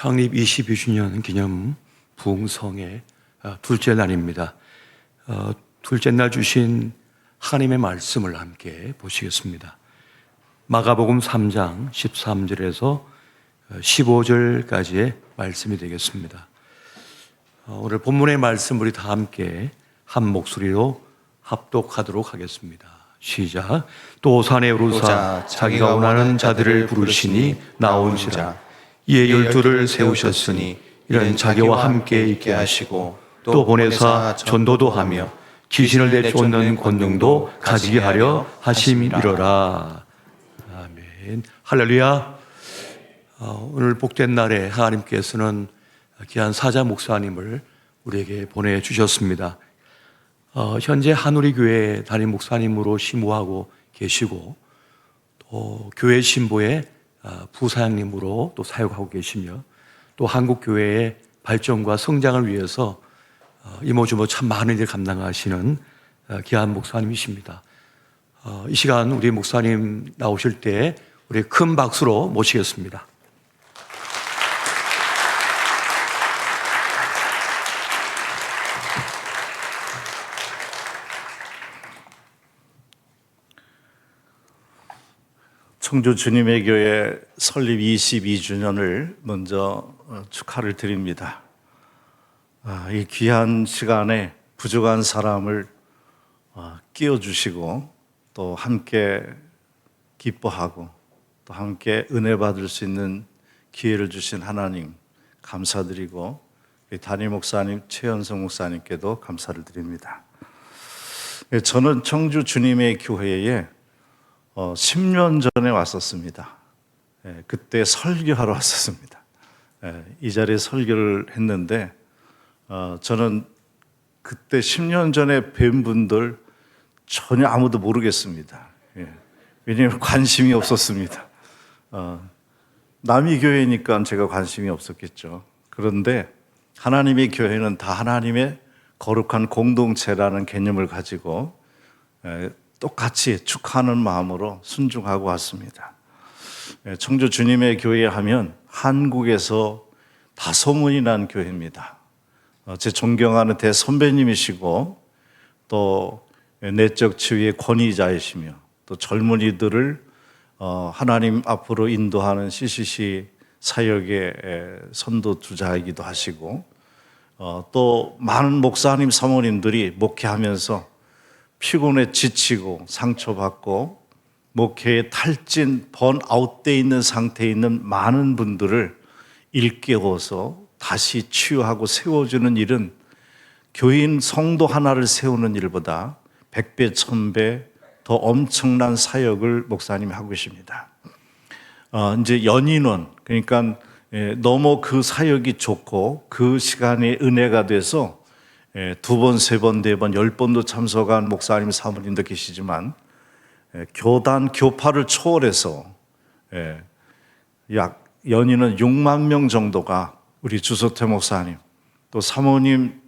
창립 22주년 기념 부흥성의 둘째 날입니다. 둘째 날 주신 하나님의 말씀을 함께 보시겠습니다. 마가복음 3장 13절에서 15절까지의 말씀이 되겠습니다. 오늘 본문의 말씀 우리 다 함께 한 목소리로 합독하도록 하겠습니다. 시작. 또 산에 오르사 자기가 원하는 자들을 부르시니 나온지라. 이에 열두를 세우셨으니 이는 자기와 함께 있게 하시고 또 보내사 전도도 하며 귀신을 내쫓는 권능도 가지게 하려 하심이로라. 아멘. 할렐루야. 오늘 복된 날에 하나님께서는 귀한 사자 목사님을 우리에게 보내주셨습니다. 현재 한우리교회 담임 목사님으로 심우하고 계시고 또 교회 신부의 부사장님으로 또 사역하고 계시며 또 한국교회의 발전과 성장을 위해서 이모저모 참 많은 일을 감당하시는 귀한 목사님이십니다. 이 시간 우리 목사님 나오실 때 우리 큰 박수로 모시겠습니다. 청주 주님의 교회 설립 22주년을 먼저 축하를 드립니다. 이 귀한 시간에 부족한 사람을 끼워주시고 또 함께 기뻐하고 또 함께 은혜 받을 수 있는 기회를 주신 하나님 감사드리고 담임 목사님 최현성 목사님께도 감사를 드립니다. 저는 청주 주님의 교회에 10년 전에 왔었습니다. 그때 설교하러 왔었습니다. 이 자리에 설교를 했는데 저는 그때 10년 전에 뵌 분들 전혀 아무도 모르겠습니다. 왜냐하면 관심이 없었습니다. 남의 교회니까 제가 관심이 없었겠죠. 그런데 하나님의 교회는 다 하나님의 거룩한 공동체라는 개념을 가지고 똑같이 축하하는 마음으로 순종하고 왔습니다. 청주 주님의 교회 하면 한국에서 다 소문이 난 교회입니다. 제 존경하는 대선배님이시고 또 내적 치유의 권위자이시며 또 젊은이들을 하나님 앞으로 인도하는 CCC 사역의 선도주자이기도 하시고 또 많은 목사님 사모님들이 목회하면서 피곤에 지치고 상처받고 목회에 탈진, 번아웃되어 있는 상태에 있는 많은 분들을 일깨워서 다시 치유하고 세워주는 일은 교인 성도 하나를 세우는 일보다 100배, 1000배 더 엄청난 사역을 목사님이 하고 계십니다. 이제 연인원, 그러니까 너무 그 사역이 좋고 그 시간에 은혜가 돼서 2번, 3번, 4번, 10번도 참석한 목사님, 사모님도 계시지만 교단, 교파를 초월해서 약 연인은 6만 명 정도가 우리 주소태 목사님 또 사모님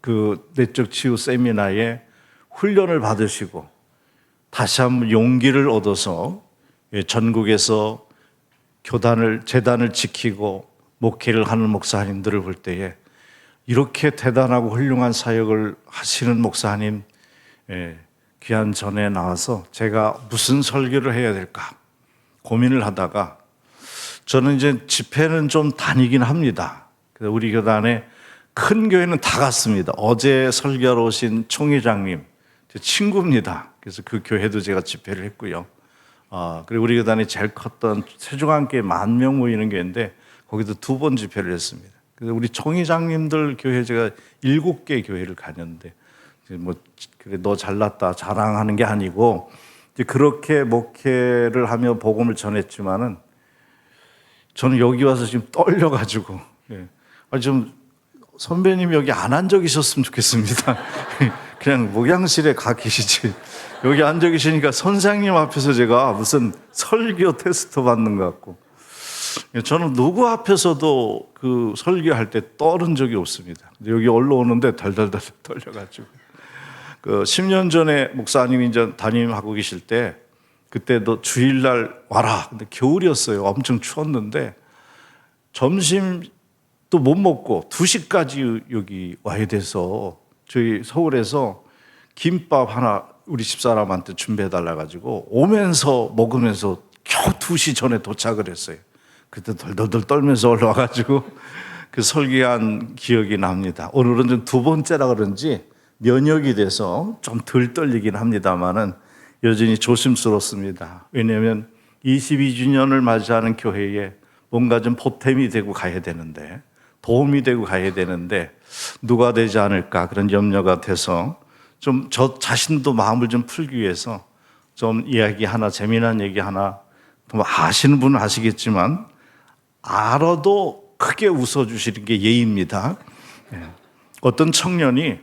그 내적 치유 세미나에 훈련을 받으시고 다시 한번 용기를 얻어서 전국에서 교단을, 재단을 지키고 목회를 하는 목사님들을 볼 때에 이렇게 대단하고 훌륭한 사역을 하시는 목사님 귀한 전에 나와서 제가 무슨 설교를 해야 될까 고민을 하다가 저는 이제 집회는 좀 다니긴 합니다. 그래서 우리 교단에 큰 교회는 다 갔습니다. 어제 설교하러 오신 총회장님 제 친구입니다. 그래서 그 교회도 제가 집회를 했고요. 그리고 우리 교단이 제일 컸던 세종한교회 10,000명 모이는 교회인데 거기도 2번 집회를 했습니다. 그래서 우리 총회장님들 교회 제가 7개 교회를 다녔는데 뭐 그래 너 잘났다 자랑하는 게 아니고 이제 그렇게 목회를 하며 복음을 전했지만은 저는 여기 와서 지금 떨려가지고 좀 선배님 여기 안 앉아 계셨으면 좋겠습니다. 그냥 목양실에 가 계시지 여기 앉아 계시니까 선생님 앞에서 제가 무슨 설교 테스트 받는 것 같고 저는 누구 앞에서도 그 설교할 때 떨은 적이 없습니다. 여기 올라오는데 덜덜덜 떨려가지고. 10년 전에 목사님이 이제 담임하고 계실 때 그때도 주일날 와라. 근데 겨울이었어요. 엄청 추웠는데 점심도 못 먹고 2시까지 여기 와야 돼서 저희 서울에서 김밥 하나 우리 집사람한테 준비해달라 가지고 오면서 먹으면서 겨우 2시 전에 도착을 했어요. 그때 덜덜덜 떨면서 올라와가지고 그 설교한 기억이 납니다. 오늘은 좀 2번째라 그런지 면역이 돼서 좀 덜 떨리긴 합니다만은 여전히 조심스럽습니다. 왜냐하면 22주년을 맞이하는 교회에 뭔가 좀 보탬이 되고 가야 되는데, 도움이 되고 가야 되는데 누가 되지 않을까 그런 염려가 돼서 좀 저 자신도 마음을 좀 풀기 위해서 좀 이야기 하나, 재미난 얘기 하나, 뭐 아시는 분은 아시겠지만 알아도 크게 웃어주시는 게 예의입니다. 어떤 청년이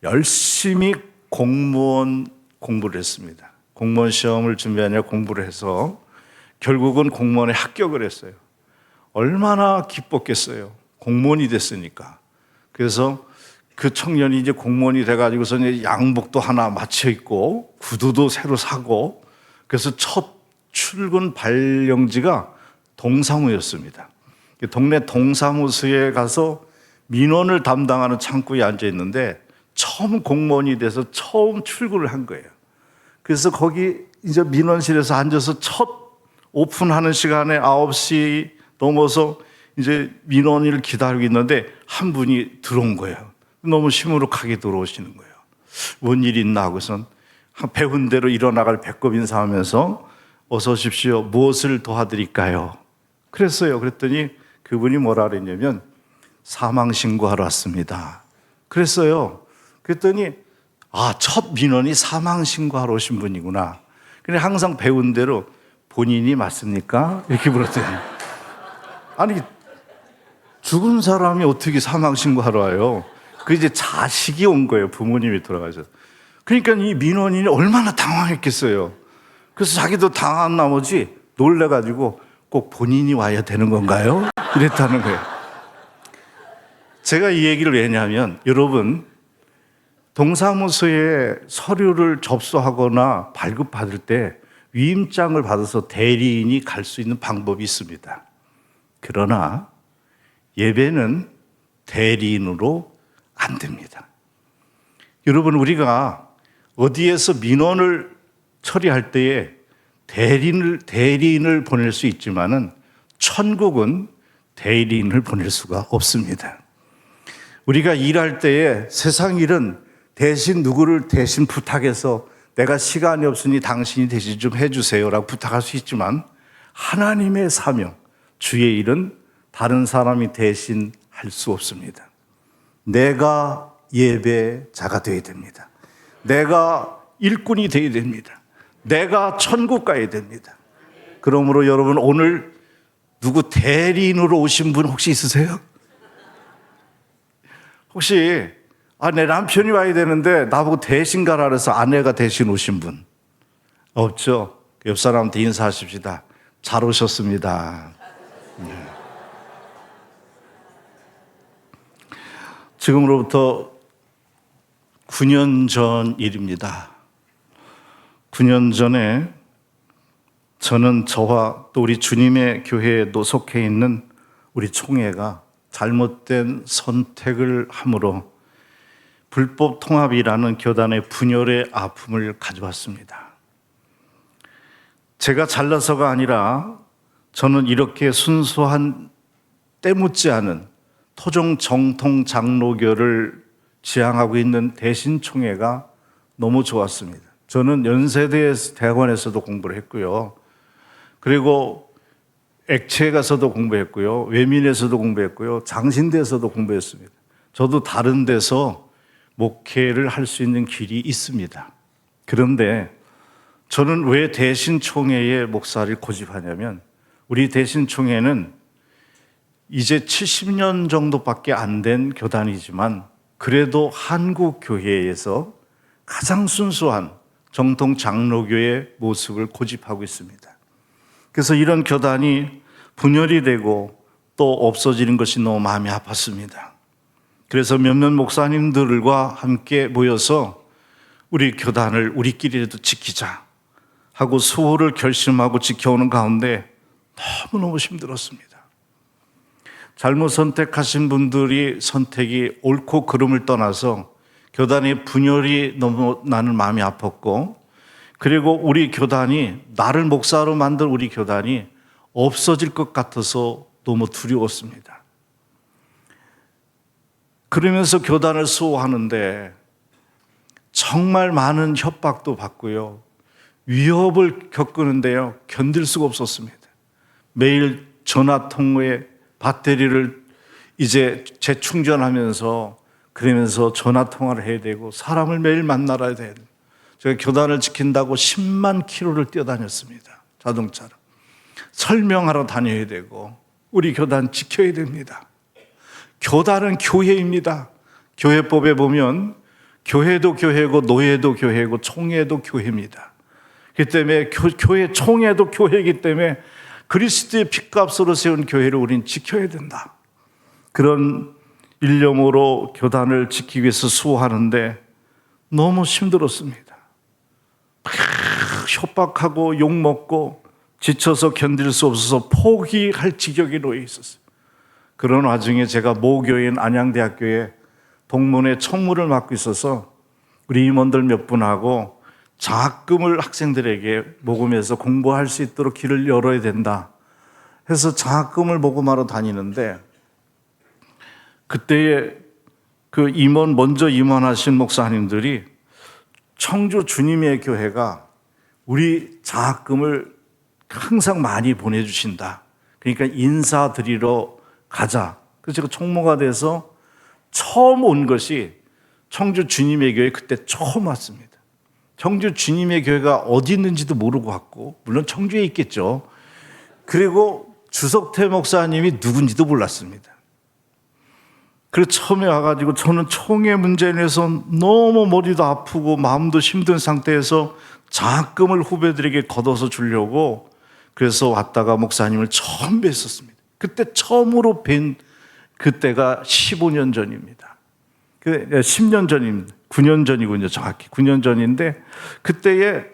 열심히 공무원 공부를 했습니다. 공무원 시험을 준비하냐 공부를 해서 결국은 공무원에 합격을 했어요. 얼마나 기뻤겠어요. 공무원이 됐으니까. 그래서 그 청년이 이제 공무원이 돼가지고서 이제 양복도 하나 맞춰 입고 구두도 새로 사고, 그래서 첫 출근 발령지가 동사무였습니다. 동네 동사무소에 가서 민원을 담당하는 창구에 앉아 있는데 처음 공무원이 돼서 처음 출근을 한 거예요. 그래서 거기 이제 민원실에서 앉아서 첫 오픈하는 시간에 9시 넘어서 이제 민원을 기다리고 있는데 한 분이 들어온 거예요. 너무 시무룩하게 들어오시는 거예요. 뭔 일이 있나 하고선 배운 대로 일어나갈 배꼽 인사하면서 어서 오십시오. 무엇을 도와드릴까요? 그랬어요. 그랬더니 그분이 뭐라 그랬냐면 사망 신고하러 왔습니다. 그랬어요. 그랬더니 첫 민원이 사망 신고하러 오신 분이구나. 근데 항상 배운 대로 본인이 맞습니까? 이렇게 물었더니 아니 죽은 사람이 어떻게 사망 신고하러 와요? 그 이제 자식이 온 거예요. 부모님이 돌아가셔서. 그러니까 이 민원인이 얼마나 당황했겠어요. 그래서 자기도 당한 나머지 놀래가지고 꼭 본인이 와야 되는 건가요? 이랬다는 거예요. 제가 이 얘기를 왜냐하면 여러분 동사무소에 서류를 접수하거나 발급받을 때 위임장을 받아서 대리인이 갈 수 있는 방법이 있습니다. 그러나 예배는 대리인으로 안 됩니다. 여러분 우리가 어디에서 민원을 처리할 때에 대리인을 보낼 수 있지만은 천국은 대리인을 보낼 수가 없습니다. 우리가 일할 때에 세상 일은 대신 누구를 대신 부탁해서 내가 시간이 없으니 당신이 대신 좀 해주세요라고 부탁할 수 있지만 하나님의 사명, 주의 일은 다른 사람이 대신 할 수 없습니다. 내가 예배자가 되어야 됩니다. 내가 일꾼이 되어야 됩니다. 내가 천국 가야 됩니다. 그러므로 여러분 오늘 누구 대리인으로 오신 분 혹시 있으세요? 혹시 내 남편이 와야 되는데 나보고 대신 가라 그래서 아내가 대신 오신 분 없죠? 옆 사람한테 인사하십시다. 잘 오셨습니다. 네. 지금으로부터 9년 전 일입니다. 9년 전에 저는 저와 또 우리 주님의 교회에도 속해 있는 우리 총회가 잘못된 선택을 함으로 불법 통합이라는 교단의 분열의 아픔을 가져왔습니다. 제가 잘나서가 아니라 저는 이렇게 순수한 때묻지 않은 토종 정통 장로교를 지향하고 있는 대신총회가 너무 좋았습니다. 저는 연세대 대학원에서도 공부를 했고요. 그리고 액체에 가서도 공부했고요. 외민에서도 공부했고요. 장신대에서도 공부했습니다. 저도 다른 데서 목회를 할 수 있는 길이 있습니다. 그런데 저는 왜 대신총회에 목사를 고집하냐면 우리 대신총회는 이제 70년 정도밖에 안 된 교단이지만 그래도 한국 교회에서 가장 순수한 정통 장로교의 모습을 고집하고 있습니다. 그래서 이런 교단이 분열이 되고 또 없어지는 것이 너무 마음이 아팠습니다. 그래서 몇몇 목사님들과 함께 모여서 우리 교단을 우리끼리라도 지키자 하고 수호를 결심하고 지켜오는 가운데 너무너무 힘들었습니다. 잘못 선택하신 분들이 선택이 옳고 그름을 떠나서 교단의 분열이 너무 나는 마음이 아팠고, 그리고 우리 교단이, 나를 목사로 만든 우리 교단이 없어질 것 같아서 너무 두려웠습니다. 그러면서 교단을 수호하는데 정말 많은 협박도 받고요, 위협을 겪는데요, 견딜 수가 없었습니다. 매일 전화 통화에 배터리를 이제 재충전하면서, 그러면서 전화 통화를 해야 되고 사람을 매일 만나야 돼요. 제가 교단을 지킨다고 10만 킬로를 뛰어다녔습니다. 자동차로. 설명하러 다녀야 되고, 우리 교단 지켜야 됩니다. 교단은 교회입니다. 교회법에 보면 교회도 교회고 노예도 교회고 총회도 교회입니다. 그렇기 때문에 교회 총회도 교회이기 때문에 그리스도의 핏값으로 세운 교회를 우리는 지켜야 된다. 그런 일념으로 교단을 지키기 위해서 수호하는데 너무 힘들었습니다. 협박하고 욕먹고 지쳐서 견딜 수 없어서 포기할 지경에 놓여 있었어요. 그런 와중에 제가 모교인 안양대학교에 동문회 총무를 맡고 있어서 우리 임원들 몇 분하고 장학금을 학생들에게 모금해서 공부할 수 있도록 길을 열어야 된다 해서 장학금을 모금하러 다니는데, 그때에 그 먼저 임원하신 목사님들이 청주 주님의 교회가 우리 장학금을 항상 많이 보내주신다. 그러니까 인사드리러 가자. 그래서 제가 총무가 돼서 처음 온 것이 청주 주님의 교회, 그때 처음 왔습니다. 청주 주님의 교회가 어디 있는지도 모르고 왔고, 물론 청주에 있겠죠. 그리고 주석태 목사님이 누군지도 몰랐습니다. 그래서 처음에 와가지고 저는 총회 문제에 대해서 너무 머리도 아프고 마음도 힘든 상태에서 장학금을 후배들에게 걷어서 주려고 그래서 왔다가 목사님을 처음 뵀었습니다. 그때 처음으로 뵌 그때가 15년 전입니다. 10년 전입니다. 9년 전이군요. 정확히 9년 전인데, 그때에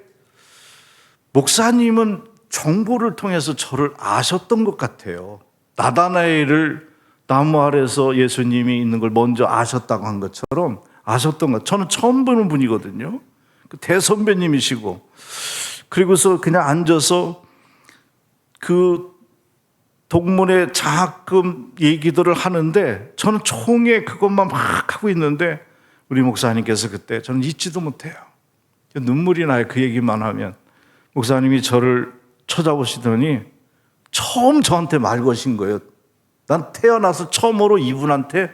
목사님은 정보를 통해서 저를 아셨던 것 같아요. 나다나엘을 나무 아래서 예수님이 있는 걸 먼저 아셨다고 한 것처럼 아셨던 것. 저는 처음 보는 분이거든요. 그 대선배님이시고, 그리고서 그냥 앉아서 그 동문회 장학금 얘기들을 하는데 저는 총회 그것만 막 하고 있는데 우리 목사님께서 그때 저는 잊지도 못해요. 눈물이 나요. 그 얘기만 하면. 목사님이 저를 쳐다보시더니 처음 저한테 말 거신 거예요. 난 태어나서 처음으로 이분한테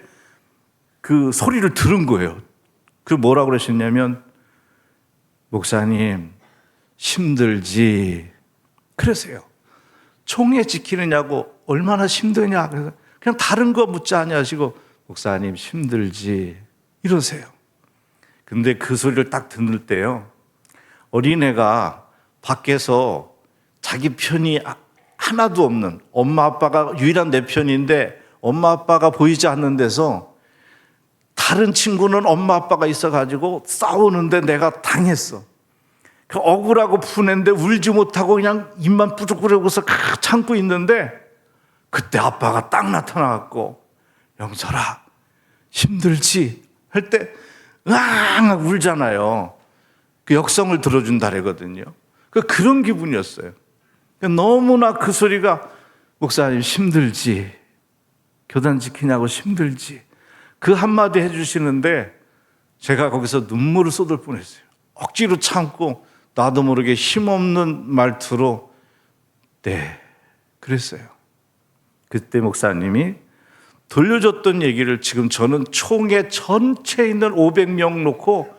그 소리를 들은 거예요. 그 뭐라고 그러셨냐면, 목사님 힘들지? 그러세요. 총회 지키느냐고 얼마나 힘드냐. 그래서 그냥 다른 거 묻지 않으시고 목사님 힘들지? 이러세요. 근데 그 소리를 딱 듣는 때요, 어린애가 밖에서 자기 편이 하나도 없는, 엄마 아빠가 유일한 내 편인데 엄마 아빠가 보이지 않는 데서 다른 친구는 엄마 아빠가 있어가지고 싸우는데 내가 당했어. 그 억울하고 푸는데 울지 못하고 그냥 입만 뿌죽뿌리고서 참고 있는데 그때 아빠가 딱 나타나갖고 영설아 힘들지? 할 때 으앙 울잖아요. 그 역성을 들어준다 그러거든요. 그런 기분이었어요. 너무나 그 소리가, 목사님 힘들지? 교단 지키냐고 힘들지? 그 한마디 해주시는데 제가 거기서 눈물을 쏟을 뻔했어요. 억지로 참고 나도 모르게 힘없는 말투로 네, 그랬어요. 그때 목사님이 들려줬던 얘기를 지금 저는 총회 전체에 있는 500명 놓고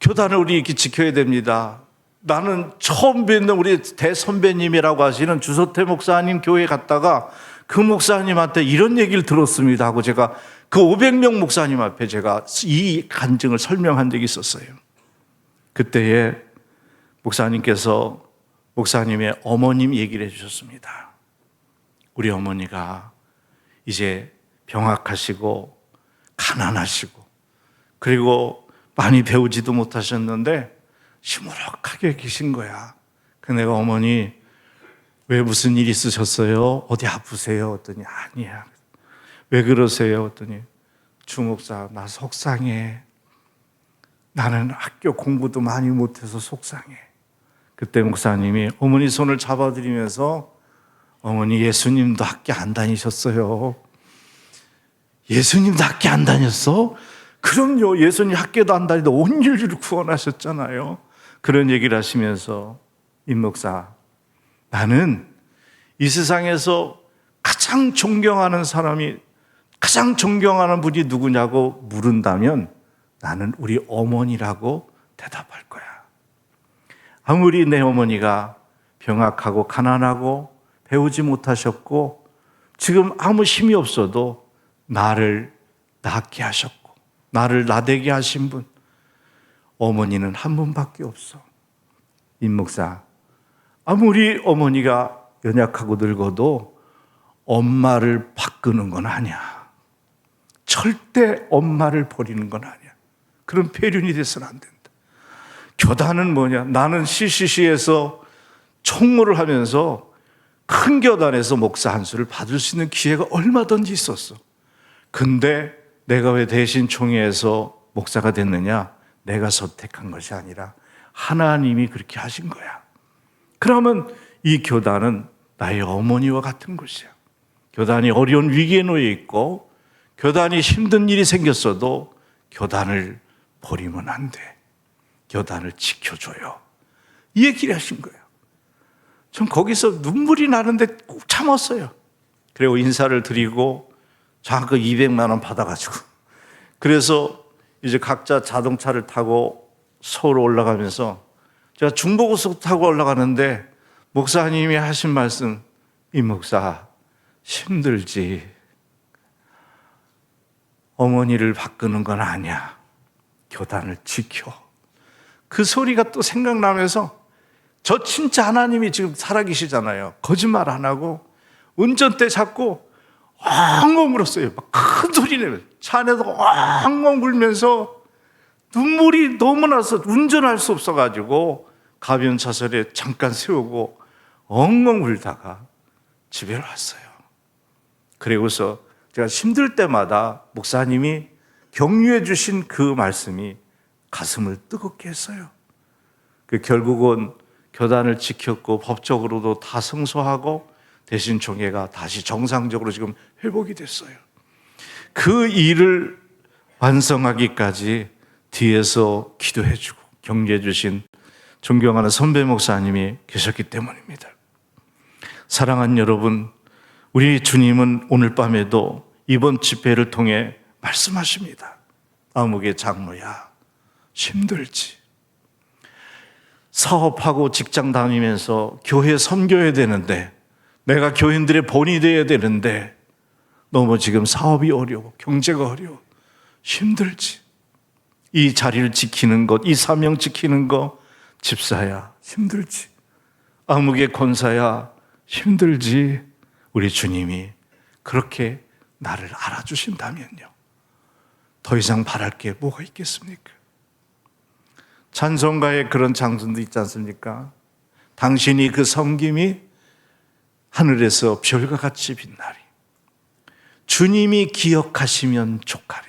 교단을 우리 이렇게 지켜야 됩니다. 나는 처음 뵙는 우리 대선배님이라고 하시는 주소태 목사님 교회 갔다가 그 목사님한테 이런 얘기를 들었습니다 하고 제가 그 500명 목사님 앞에 제가 이 간증을 설명한 적이 있었어요. 그때에 목사님께서 목사님의 어머님 얘기를 해주셨습니다. 우리 어머니가 이제 병학하시고 가난하시고 그리고 많이 배우지도 못하셨는데 시무룩하게 계신 거야. 그 내가 어머니 왜 무슨 일 있으셨어요? 어디 아프세요? 했더니 아니야. 왜 그러세요? 했더니 주목사 나 속상해. 나는 학교 공부도 많이 못해서 속상해. 그때 목사님이 어머니 손을 잡아드리면서 어머니 예수님도 학교 안 다니셨어요. 예수님도 학교 안 다녔어? 그럼요. 예수님 학교도 안 다니도 온 인류를 구원하셨잖아요. 그런 얘기를 하시면서 임 목사 나는 이 세상에서 가장 존경하는 사람이 가장 존경하는 분이 누구냐고 물은다면 나는 우리 어머니라고 대답할 거야. 아무리 내 어머니가 병약하고 가난하고 배우지 못하셨고 지금 아무 힘이 없어도 나를 낳게 하셨고 나를 나되게 하신 분 어머니는 한 분밖에 없어. 임 목사 아무리 어머니가 연약하고 늙어도 엄마를 바꾸는 건 아니야. 절대 엄마를 버리는 건 아니야. 그런 폐륜이 돼서는 안 된다. 교단은 뭐냐? 나는 CCC에서 총무를 하면서 큰 교단에서 목사 한 수를 받을 수 있는 기회가 얼마든지 있었어. 근데 내가 왜 대신 총회에서 목사가 됐느냐? 내가 선택한 것이 아니라 하나님이 그렇게 하신 거야. 그러면 이 교단은 나의 어머니와 같은 곳이야. 교단이 어려운 위기에 놓여 있고 교단이 힘든 일이 생겼어도 교단을 버리면 안 돼. 교단을 지켜줘요. 이 얘기를 하신 거예요. 전 거기서 눈물이 나는데 꼭 참았어요. 그리고 인사를 드리고 정확히 200만 원 받아가지고 그래서 이제 각자 자동차를 타고 서울 올라가면서 제가 중부고속 타고 올라가는데 목사님이 하신 말씀 이 목사 힘들지 어머니를 바꾸는 건 아니야. 교단을 지켜. 그 소리가 또 생각나면서 저 진짜 하나님이 지금 살아계시잖아요. 거짓말 안 하고 운전대 잡고 엉엉 울었어요. 막 큰 소리 내면서 차 안에서 엉엉 울면서 눈물이 너무 나서 운전할 수 없어가지고 가변 차선에 잠깐 세우고 엉엉 울다가 집에 왔어요. 그리고서 제가 힘들 때마다 목사님이 격려해 주신 그 말씀이 가슴을 뜨겁게 했어요. 결국은 교단을 지켰고 법적으로도 다 성소하고 대신 총회가 다시 정상적으로 지금 회복이 됐어요. 그 일을 완성하기까지 뒤에서 기도해 주고 격려해 주신 존경하는 선배 목사님이 계셨기 때문입니다. 사랑하는 여러분, 우리 주님은 오늘 밤에도 이번 집회를 통해 말씀하십니다. 아무개 장로야, 힘들지. 사업하고 직장 다니면서 교회 섬겨야 되는데 내가 교인들의 본이 되어야 되는데 너무 지금 사업이 어려워, 경제가 어려워. 힘들지. 이 자리를 지키는 것, 이 사명 지키는 것 집사야 힘들지. 아무개 권사야 힘들지. 우리 주님이 그렇게 나를 알아주신다면요. 더 이상 바랄 게 뭐가 있겠습니까? 찬송가에 그런 장순도 있지 않습니까? 당신이 그 섬김이 하늘에서 별과 같이 빛나리. 주님이 기억하시면 족하리.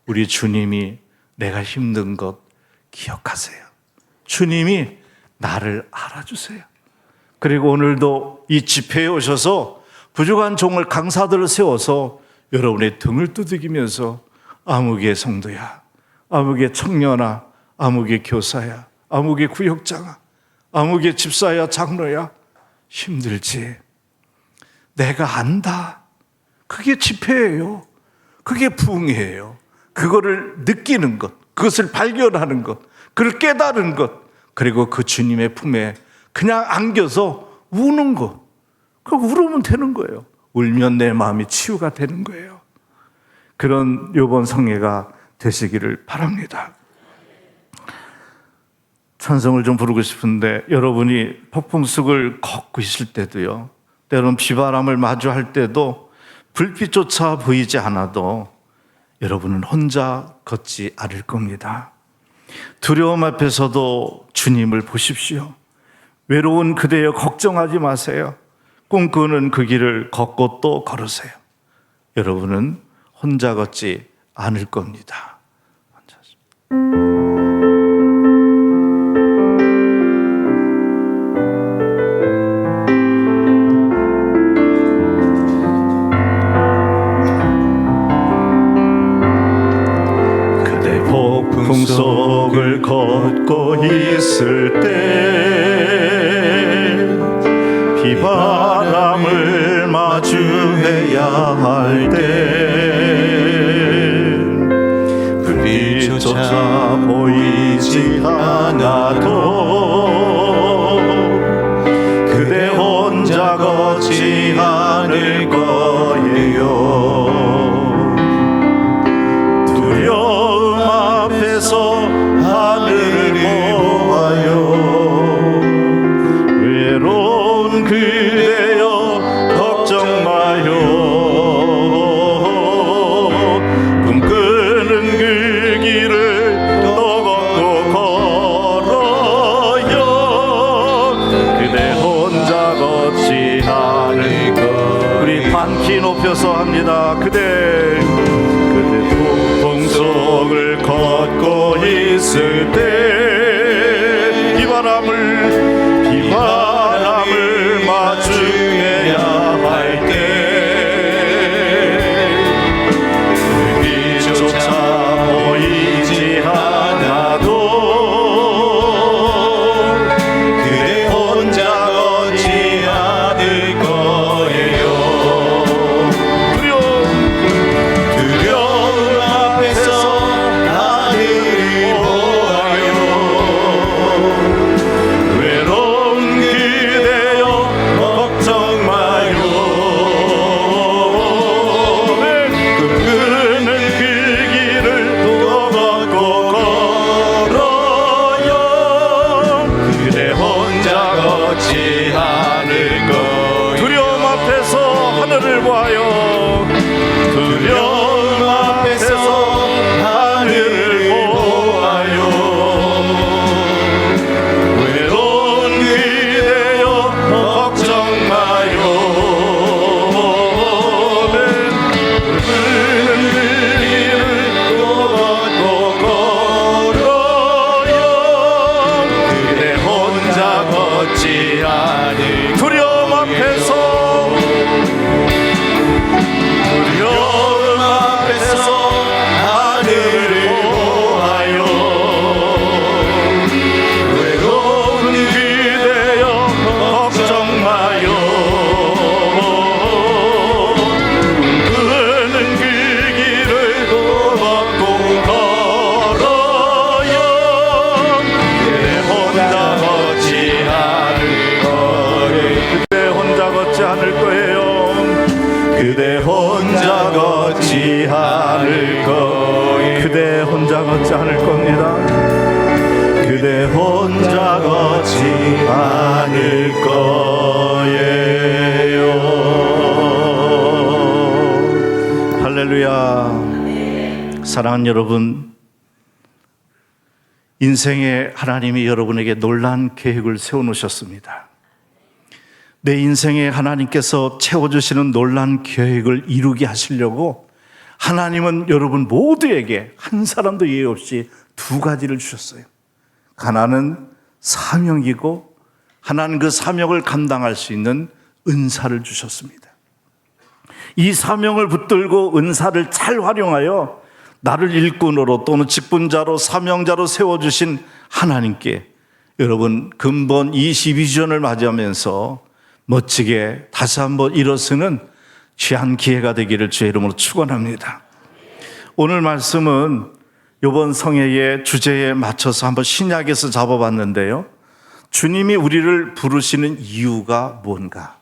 우리 주님이 내가 힘든 것 기억하세요. 주님이 나를 알아주세요. 그리고 오늘도 이 집회에 오셔서 부족한 종을 강사들을 세워서 여러분의 등을 두들기면서 아무개 성도야, 아무개 청년아, 아무개 교사야, 아무개 구역장아, 아무개 집사야, 장로야, 힘들지. 내가 안다. 그게 집회예요. 그게 부흥회예요. 그거를 느끼는 것, 그것을 발견하는 것, 그걸 깨달은 것, 그리고 그 주님의 품에 그냥 안겨서 우는 것. 그 울으면 되는 거예요. 울면 내 마음이 치유가 되는 거예요. 그런 이번 성회가 되시기를 바랍니다. 찬송을 좀 부르고 싶은데 여러분이 폭풍쑥을 걷고 있을 때도요, 때로는 비바람을 마주할 때도 불빛조차 보이지 않아도 여러분은 혼자 걷지 않을 겁니다. 두려움 앞에서도 주님을 보십시오. 외로운 그대여 걱정하지 마세요. 꿈꾸는 그 길을 걷고 또 걸으세요. 여러분은 혼자 걷지 않을 겁니다. 그대 폭풍 속을 걷고 있을 때 비바람을 마주해야 할 때 불빛조차 보이지 않아도 그대 혼자 걷지 않을 거예요. 두려움 앞에서 하늘을 보아요. 외로운 그대여 걱정 마요. 꿈꾸는 그 길을 또 걷고 걸어요. 그대 혼자 걷지 않을 거. 우리 반키 높여서 합니다. 그대 폭풍 속을 걷고 있을 때 비바람을 마주해야 할 때 불빛조차 보이지 않아도 그대 혼자 걷지 않을 거예요. 두려움 앞에서 하늘을 보아요. 외로운 그대여 걱정 마요. 꿈꾸는 그 길을 또 걷고 걸어요. 그대 혼자 걷지 않을 거예요. 두려움 앞에서 하늘을 보아요. 두려움 앞에서 하늘을 보아요. 외로운 그대여 걱정 마요. 푸른 길을 또 걷고 걸어요. 그대 혼자 걷지 않을 두려움 앞에서 하늘을 보아요. 외로운 그대여 걱정 마요. 꿈꾸는 그 길을 또 걷고 걸어요. 그대 혼자 걷지 않을 거예요. 그대 혼자 걷지 않을 거예요. 그대 혼자 걷지 않을 거예요. 그대 혼자 걷지 않을 겁니다. 그대 혼자 걷지 않을 거예요. 할렐루야. 사랑하는 여러분, 인생에 하나님이 여러분에게 놀라운 계획을 세워놓으셨습니다. 내 인생에 하나님께서 채워주시는 놀라운 계획을 이루게 하시려고 하나님은 여러분 모두에게 한 사람도 예외 없이 두 가지를 주셨어요. 하나는 사명이고 하나는 그 사명을 감당할 수 있는 은사를 주셨습니다. 이 사명을 붙들고 은사를 잘 활용하여 나를 일꾼으로 또는 직분자로 사명자로 세워주신 하나님께 여러분 근본 22주년을 맞이하면서 멋지게 다시 한번 일어서는 귀한 기회가 되기를 주의 이름으로 축원합니다. 오늘 말씀은 이번 성회의 주제에 맞춰서 한번 신약에서 잡아봤는데요. 주님이 우리를 부르시는 이유가 뭔가?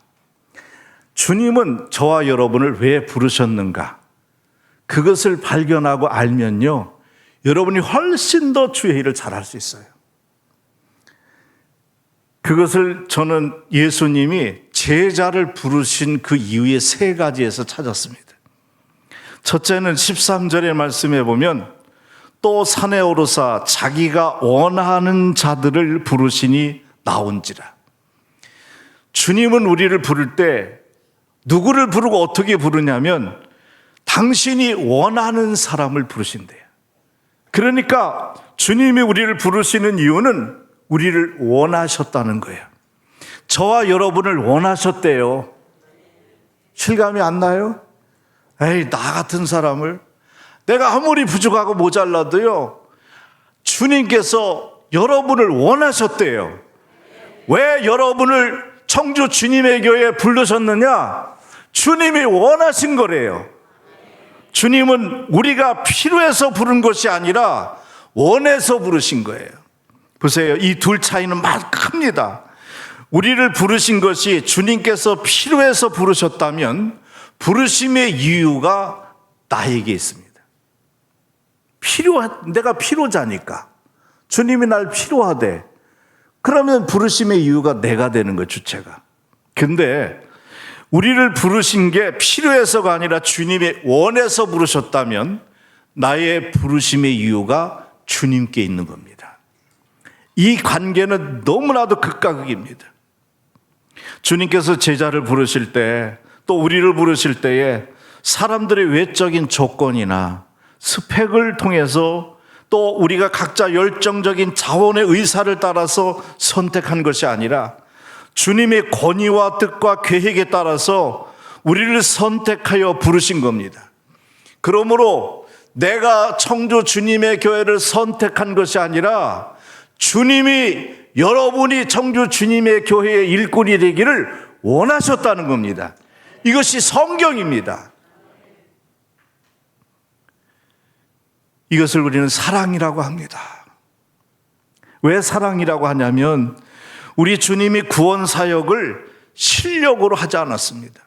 주님은 저와 여러분을 왜 부르셨는가? 그것을 발견하고 알면요, 여러분이 훨씬 더 주의 일을 잘할 수 있어요. 그것을 저는 예수님이 제자를 부르신 그 이유의 세 가지에서 찾았습니다. 첫째는 13절의 말씀에 보면 또 산에 오르사 자기가 원하는 자들을 부르시니 나온지라. 주님은 우리를 부를 때 누구를 부르고 어떻게 부르냐면 당신이 원하는 사람을 부르신대요. 그러니까 주님이 우리를 부르시는 이유는 우리를 원하셨다는 거예요. 저와 여러분을 원하셨대요. 실감이 안 나요? 에이, 나 같은 사람을, 내가 아무리 부족하고 모자라도요, 주님께서 여러분을 원하셨대요. 왜 여러분을 청주 주님의 교회에 부르셨느냐? 주님이 원하신 거래요. 주님은 우리가 필요해서 부른 것이 아니라 원해서 부르신 거예요. 보세요. 이 둘 차이는 큽니다. 우리를 부르신 것이 주님께서 필요해서 부르셨다면 부르심의 이유가 나에게 있습니다. 내가 필요자니까. 주님이 날 필요하대. 그러면 부르심의 이유가 내가 되는 거예요, 주체가. 근데 우리를 부르신 게 필요해서가 아니라 주님이 원해서 부르셨다면 나의 부르심의 이유가 주님께 있는 겁니다. 이 관계는 너무나도 극과 극입니다. 주님께서 제자를 부르실 때, 또 우리를 부르실 때에 사람들의 외적인 조건이나 스펙을 통해서 또 우리가 각자 열정적인 자원의 의사를 따라서 선택한 것이 아니라 주님의 권위와 뜻과 계획에 따라서 우리를 선택하여 부르신 겁니다. 그러므로 내가 청주 주님의 교회를 선택한 것이 아니라 주님이 여러분이 청주 주님의 교회의 일꾼이 되기를 원하셨다는 겁니다. 이것이 성경입니다. 이것을 우리는 사랑이라고 합니다. 왜 사랑이라고 하냐면 우리 주님이 구원 사역을 실력으로 하지 않았습니다.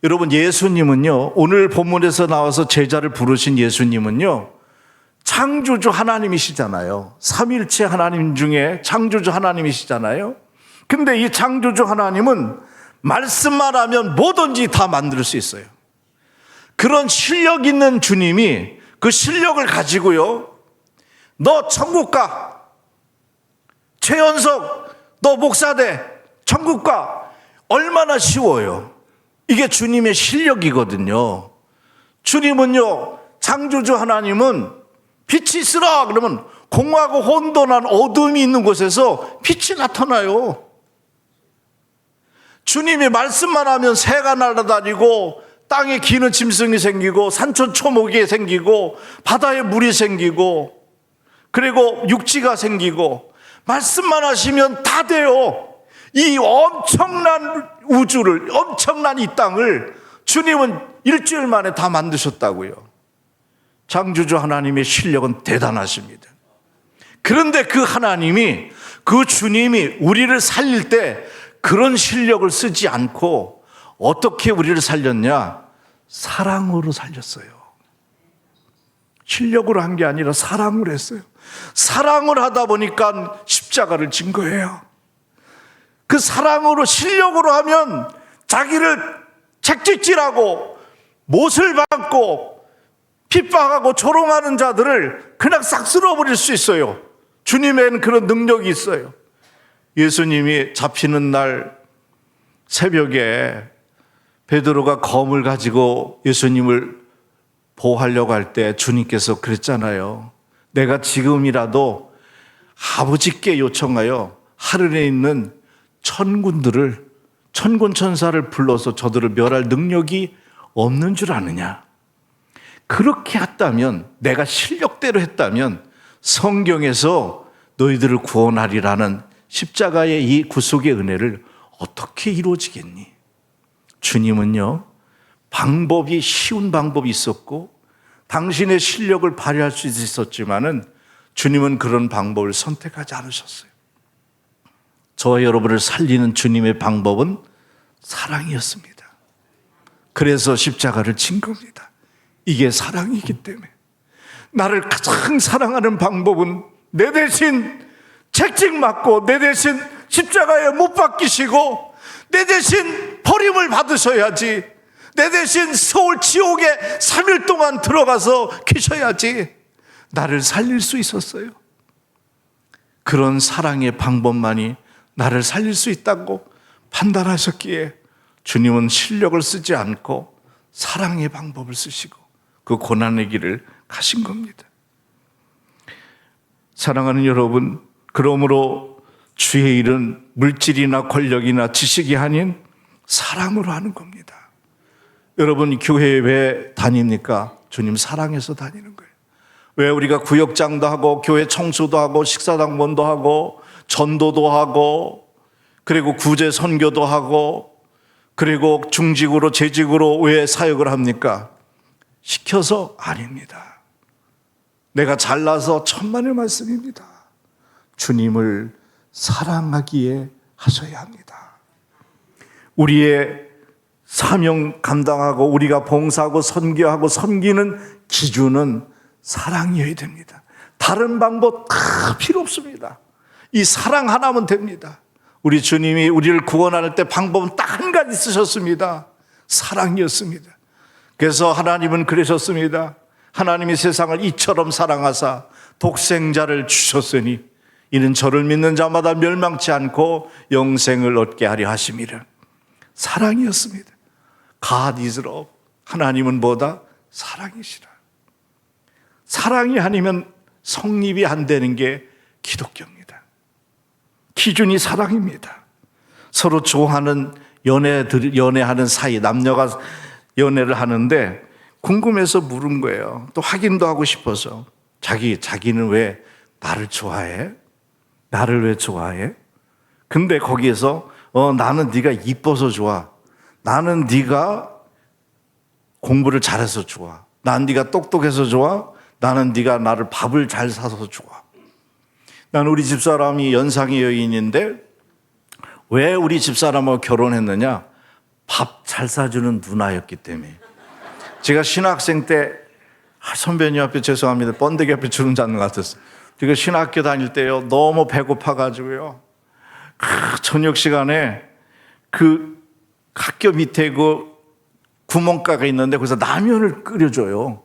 여러분, 예수님은요, 오늘 본문에서 나와서 제자를 부르신 예수님은요, 창조주 하나님이시잖아요. 삼위일체 하나님 중에 창조주 하나님이시잖아요. 근데 이 창조주 하나님은 말씀만 하면 뭐든지 다 만들 수 있어요. 그런 실력 있는 주님이 그 실력을 가지고요, 너 천국 가, 최연석 너 목사 돼, 천국 가. 얼마나 쉬워요. 이게 주님의 실력이거든요. 주님은요, 창조주 하나님은 빛이 있으라 그러면 공하고 혼돈한 어둠이 있는 곳에서 빛이 나타나요. 주님이 말씀만 하면 새가 날아다니고 땅에 기는 짐승이 생기고 산천 초목이 생기고 바다에 물이 생기고 그리고 육지가 생기고 말씀만 하시면 다 돼요. 이 엄청난 우주를, 엄청난 이 땅을 주님은 일주일 만에 다 만드셨다고요. 창조주 하나님의 실력은 대단하십니다. 그런데 그 하나님이, 그 주님이 우리를 살릴 때 그런 실력을 쓰지 않고 어떻게 우리를 살렸냐? 사랑으로 살렸어요. 실력으로 한 게 아니라 사랑으로 했어요. 사랑을 하다 보니까 십자가를 진 거예요. 그 사랑으로, 실력으로 하면 자기를 책찍질하고 못을 박고 핍박하고 조롱하는 자들을 그냥 싹 쓸어버릴 수 있어요. 주님에는 그런 능력이 있어요. 예수님이 잡히는 날 새벽에 베드로가 검을 가지고 예수님을 보호하려고 할 때 주님께서 그랬잖아요. 내가 지금이라도 아버지께 요청하여 하늘에 있는 천군들을, 천군 천사를 불러서 저들을 멸할 능력이 없는 줄 아느냐. 그렇게 했다면, 내가 실력대로 했다면 성경에서 너희들을 구원하리라는 십자가의 이 구속의 은혜를 어떻게 이루어지겠니? 주님은요, 방법이, 쉬운 방법이 있었고 당신의 실력을 발휘할 수 있었지만은 주님은 그런 방법을 선택하지 않으셨어요. 저와 여러분을 살리는 주님의 방법은 사랑이었습니다. 그래서 십자가를 진 겁니다. 이게 사랑이기 때문에. 나를 가장 사랑하는 방법은 내 대신 책찍 맞고 내 대신 십자가에 못 박히시고 내 대신 버림을 받으셔야지, 내 대신 서울 지옥에 3일 동안 들어가서 계셔야지 나를 살릴 수 있었어요. 그런 사랑의 방법만이 나를 살릴 수 있다고 판단하셨기에 주님은 실력을 쓰지 않고 사랑의 방법을 쓰시고 그 고난의 길을 가신 겁니다. 사랑하는 여러분, 그러므로 주의 일은 물질이나 권력이나 지식이 아닌 사랑으로 하는 겁니다. 여러분, 교회에 왜 다닙니까? 주님 사랑해서 다니는 거예요. 왜 우리가 구역장도 하고 교회 청소도 하고 식사당번도 하고 전도도 하고 그리고 구제 선교도 하고 그리고 중직으로 재직으로 왜 사역을 합니까? 시켜서 아닙니다. 내가 잘나서 천만의 말씀입니다. 주님을 사랑하기에 하셔야 합니다. 우리의 사명 감당하고 우리가 봉사하고 선교하고 섬기는 기준은 사랑이어야 됩니다. 다른 방법 다 필요 없습니다. 이 사랑 하나면 됩니다. 우리 주님이 우리를 구원할 때 방법은 딱 한 가지 쓰셨습니다. 사랑이었습니다. 그래서 하나님은 그러셨습니다. 하나님이 세상을 이처럼 사랑하사 독생자를 주셨으니 이는 저를 믿는 자마다 멸망치 않고 영생을 얻게 하려 하심이라. 사랑이었습니다. God is love. 하나님은 뭐다? 사랑이시라. 사랑이 아니면 성립이 안 되는 게 기독교입니다. 기준이 사랑입니다. 서로 좋아하는 연애하는 사이, 남녀가 연애를 하는데 궁금해서 물은 거예요. 또 확인도 하고 싶어서. 자기는 왜 나를 좋아해? 나를 왜 좋아해? 근데 거기에서 나는 네가 이뻐서 좋아. 나는 네가 공부를 잘해서 좋아. 난 네가 똑똑해서 좋아. 나는 네가 나를 밥을 잘 사서 좋아. 나는 우리 집사람이 연상의 여인인데 왜 우리 집사람하고 결혼했느냐? 밥 잘 사주는 누나였기 때문에. 제가 신학생 때 선배님 앞에 죄송합니다. 번데기 앞에 주름 잡는 것 같았어요. 제가 신학교 다닐 때요. 너무 배고파가지고요. 저녁 시간에 그 학교 밑에 그 구멍가가 있는데 거기서 라면을 끓여줘요.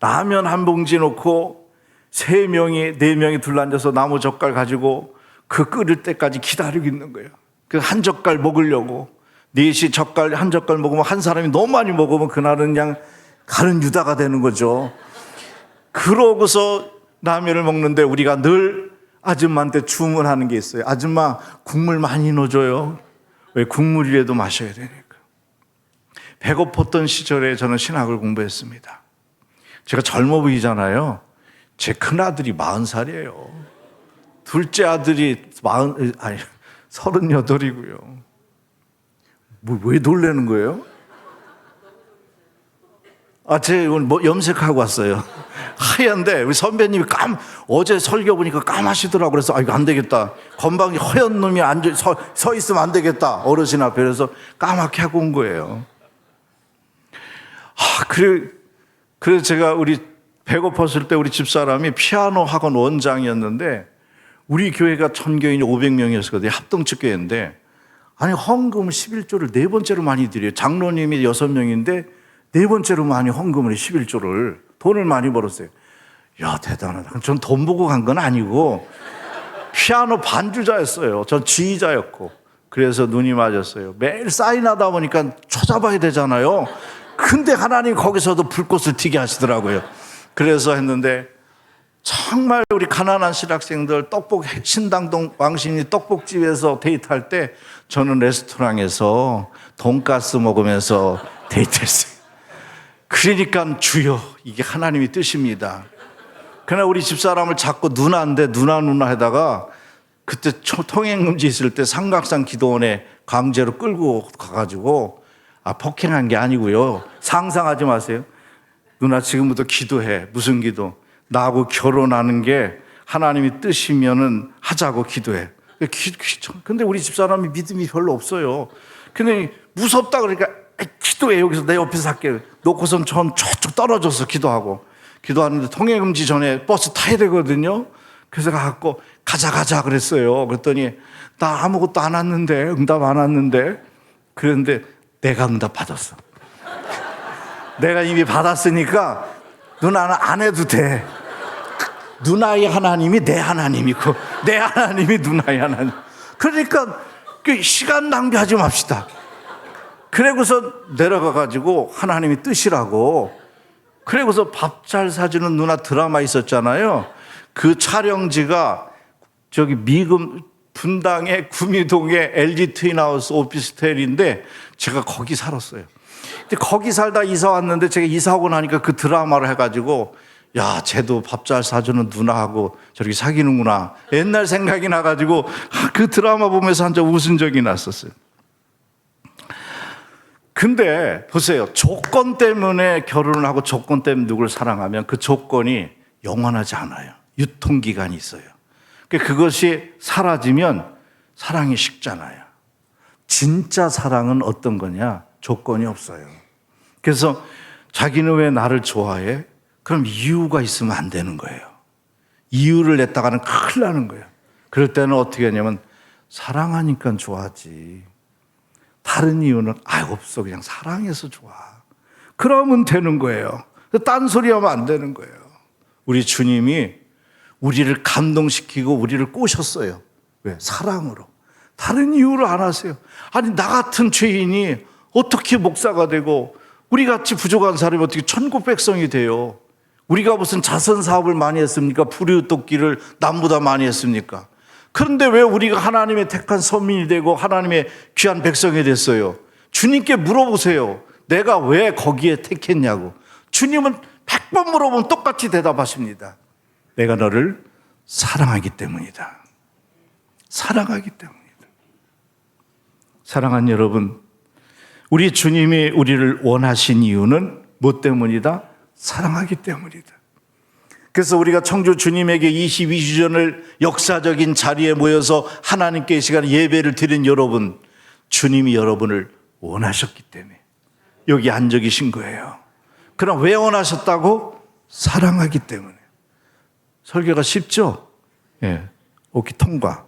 라면 한 봉지 놓고 3명이 4명이 둘러앉아서 나무 젓갈 가지고 그 끓일 때까지 기다리고 있는 거예요. 그 한 젓갈 먹으려고 4시 젓갈 한 젓갈 먹으면 한 사람이 너무 많이 먹으면 그날은 그냥 가는 유다가 되는 거죠. 그러고서 라면을 먹는데 우리가 늘 아줌마한테 주문하는 게 있어요. 아줌마 국물 많이 넣어줘요. 왜? 국물이라도 마셔야 되니까. 배고팠던 시절에 저는 신학을 공부했습니다. 제가 젊어 보이잖아요. 제 큰아들이 40살이에요. 둘째 아들이 38이고요. 왜 놀라는 거예요? 제가 오늘 염색하고 왔어요. 하얀데 우리 선배님이 어제 설교 보니까 까마시더라고요. 그래서 이거 안 되겠다. 건방이 허연 놈이 서 있으면 안 되겠다. 어르신 앞에. 그래서 까맣게 하고 온 거예요. 그래서 제가 배고팠을 때 우리 집사람이 피아노 학원 원장이었는데 우리 교회가 전교인이 500명이었거든요. 합동측교회인데 아니 헌금을 11조를 4번째로 많이 드려요. 장로님이 6명인데 4번째로 많이 헌금을 11조를 돈을 많이 벌었어요. 야 대단하다. 전 돈 보고 간 건 아니고 피아노 반주자였어요. 전 지휘자였고 그래서 눈이 맞았어요. 매일 사인하다 보니까 찾아봐야 되잖아요. 근데 하나님 거기서도 불꽃을 튀게 하시더라고요. 그래서 했는데 정말 우리 가난한 신학생들 신당동 왕신이 떡볶집에서 데이트할 때 저는 레스토랑에서 돈가스 먹으면서 데이트했어요. 그러니까 주여 이게 하나님의 뜻입니다. 그러나 우리 집사람을 자꾸 누나인데 누나 하다가 그때 통행금지 있을 때 삼각산 기도원에 강제로 끌고 가가지고 폭행한 게 아니고요. 상상하지 마세요. 누나 지금부터 기도해. 무슨 기도? 나하고 결혼하는 게 하나님의 뜻이면은 하자고 기도해. 근데 우리 집사람이 믿음이 별로 없어요. 근데 무섭다 그러니까 기도해. 여기서 내 옆에서 할게. 놓고선 전 저쪽 떨어져서 기도하는데 통행금지 전에 버스 타야 되거든요. 그래서 가갖고 가자 그랬어요. 그랬더니 나 아무것도 안 왔는데 응답 안 왔는데 그런데 내가 응답 받았어. 내가 이미 받았으니까 누나는 안 해도 돼. 누나의 하나님이 내 하나님이고 내 하나님이 누나의 하나님. 그러니까 그 시간 낭비하지 맙시다. 그래고서 내려가 가지고 하나님이 뜻이라고. 그래고서 밥 잘 사주는 누나 드라마 있었잖아요. 그 촬영지가 저기 미금 분당의 구미동의 LG 트윈하우스 오피스텔인데 제가 거기 살았어요. 근데 거기 살다 이사 왔는데 제가 이사하고 나니까 그 드라마를 해가지고 야, 쟤도 밥 잘 사주는 누나하고 저렇게 사귀는구나. 옛날 생각이 나가지고 그 드라마 보면서 한참 웃은 적이 났었어요. 근데 보세요. 조건 때문에 결혼을 하고 조건 때문에 누구를 사랑하면 그 조건이 영원하지 않아요. 유통기간이 있어요. 그것이 사라지면 사랑이 식잖아요. 진짜 사랑은 어떤 거냐? 조건이 없어요. 그래서 자기는 왜 나를 좋아해? 그럼 이유가 있으면 안 되는 거예요. 이유를 냈다가는 큰일 나는 거예요. 그럴 때는 어떻게 하냐면 사랑하니까 좋아하지. 다른 이유는 없어. 그냥 사랑해서 좋아. 그러면 되는 거예요. 딴소리 하면 안 되는 거예요. 우리 주님이 우리를 감동시키고 우리를 꼬셨어요. 왜? 사랑으로. 다른 이유를 안 하세요. 아니, 나 같은 죄인이 어떻게 목사가 되고 우리같이 부족한 사람이 어떻게 천국 백성이 돼요? 우리가 무슨 자선 사업을 많이 했습니까? 불이웃 돕기를 남보다 많이 했습니까? 그런데 왜 우리가 하나님의 택한 선민이 되고 하나님의 귀한 백성이 됐어요? 주님께 물어보세요. 내가 왜 거기에 택했냐고. 주님은 100번 물어보면 똑같이 대답하십니다. 내가 너를 사랑하기 때문이다. 사랑하기 때문이다. 사랑하는 여러분, 우리 주님이 우리를 원하신 이유는 뭐 때문이다? 사랑하기 때문이다. 그래서 우리가 청주 주님에게 22주년을 역사적인 자리에 모여서 하나님께 이 시간에 예배를 드린 여러분, 주님이 여러분을 원하셨기 때문에 여기 앉아 계신 거예요. 그럼 왜 원하셨다고? 사랑하기 때문에. 설교가 쉽죠? 예. 오케이, 통과.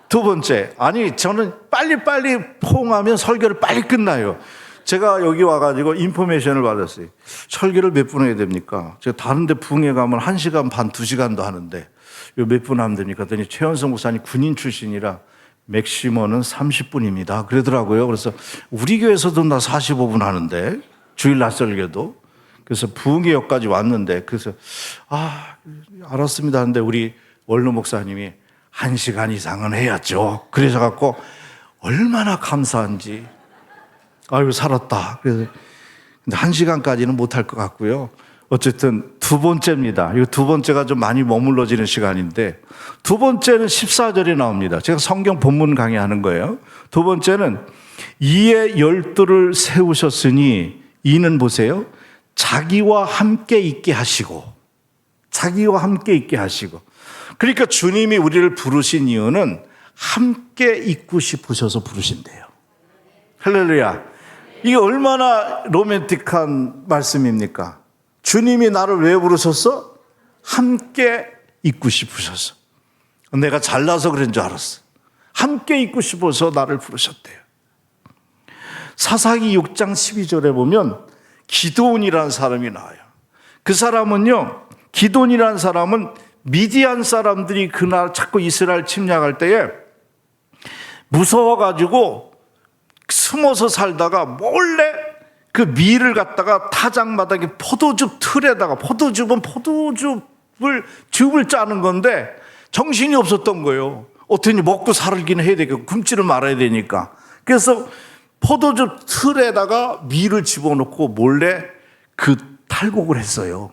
두 번째, 저는 빨리빨리 포옹하면 설교를 빨리 끝나요. 제가 여기 와가지고 인포메이션을 받았어요. 설교를 몇 분 해야 됩니까? 제가 다른 데 부흥회 가면 1시간 반, 2시간도 하는데 몇 분 하면 됩니까? 그랬더니 최현성 목사님 군인 출신이라 맥시멈은 30분입니다. 그러더라고요. 그래서 우리 교회에서도 나 45분 하는데 주일 낮 설교도. 그래서 부흥회역까지 왔는데 그래서 알았습니다 하는데 우리 원로 목사님이 1시간 이상은 해야죠. 그래서 갖고 얼마나 감사한지. 아유, 살았다. 그래서 근데 1시간까지는 못할 것 같고요. 어쨌든 두 번째입니다. 이 두 번째가 좀 많이 머물러지는 시간인데 두 번째는 14절에 나옵니다. 제가 성경 본문 강의하는 거예요. 두 번째는 이에 12를 세우셨으니 이는 보세요. 자기와 함께 있게 하시고 자기와 함께 있게 하시고 그러니까 주님이 우리를 부르신 이유는 함께 있고 싶으셔서 부르신대요. 할렐루야. 이게 얼마나 로맨틱한 말씀입니까? 주님이 나를 왜 부르셨어? 함께 있고 싶으셔서. 내가 잘나서 그런 줄 알았어. 함께 있고 싶어서 나를 부르셨대요. 사사기 6장 12절에 보면 기드온이라는 사람이 나와요. 그 사람은요, 기드온이라는 사람은 미디안 사람들이 그날 자꾸 이스라엘 침략할 때에 무서워가지고 숨어서 살다가 몰래 그 밀을 갖다가 타작마당에 포도즙 틀에다가 포도즙은 즙을 짜는 건데 정신이 없었던 거예요. 어떻게 먹고 살기는 해야 되겠고 굶지를 말아야 되니까. 그래서 포도즙 틀에다가 밀을 집어넣고 몰래 그 탈곡을 했어요.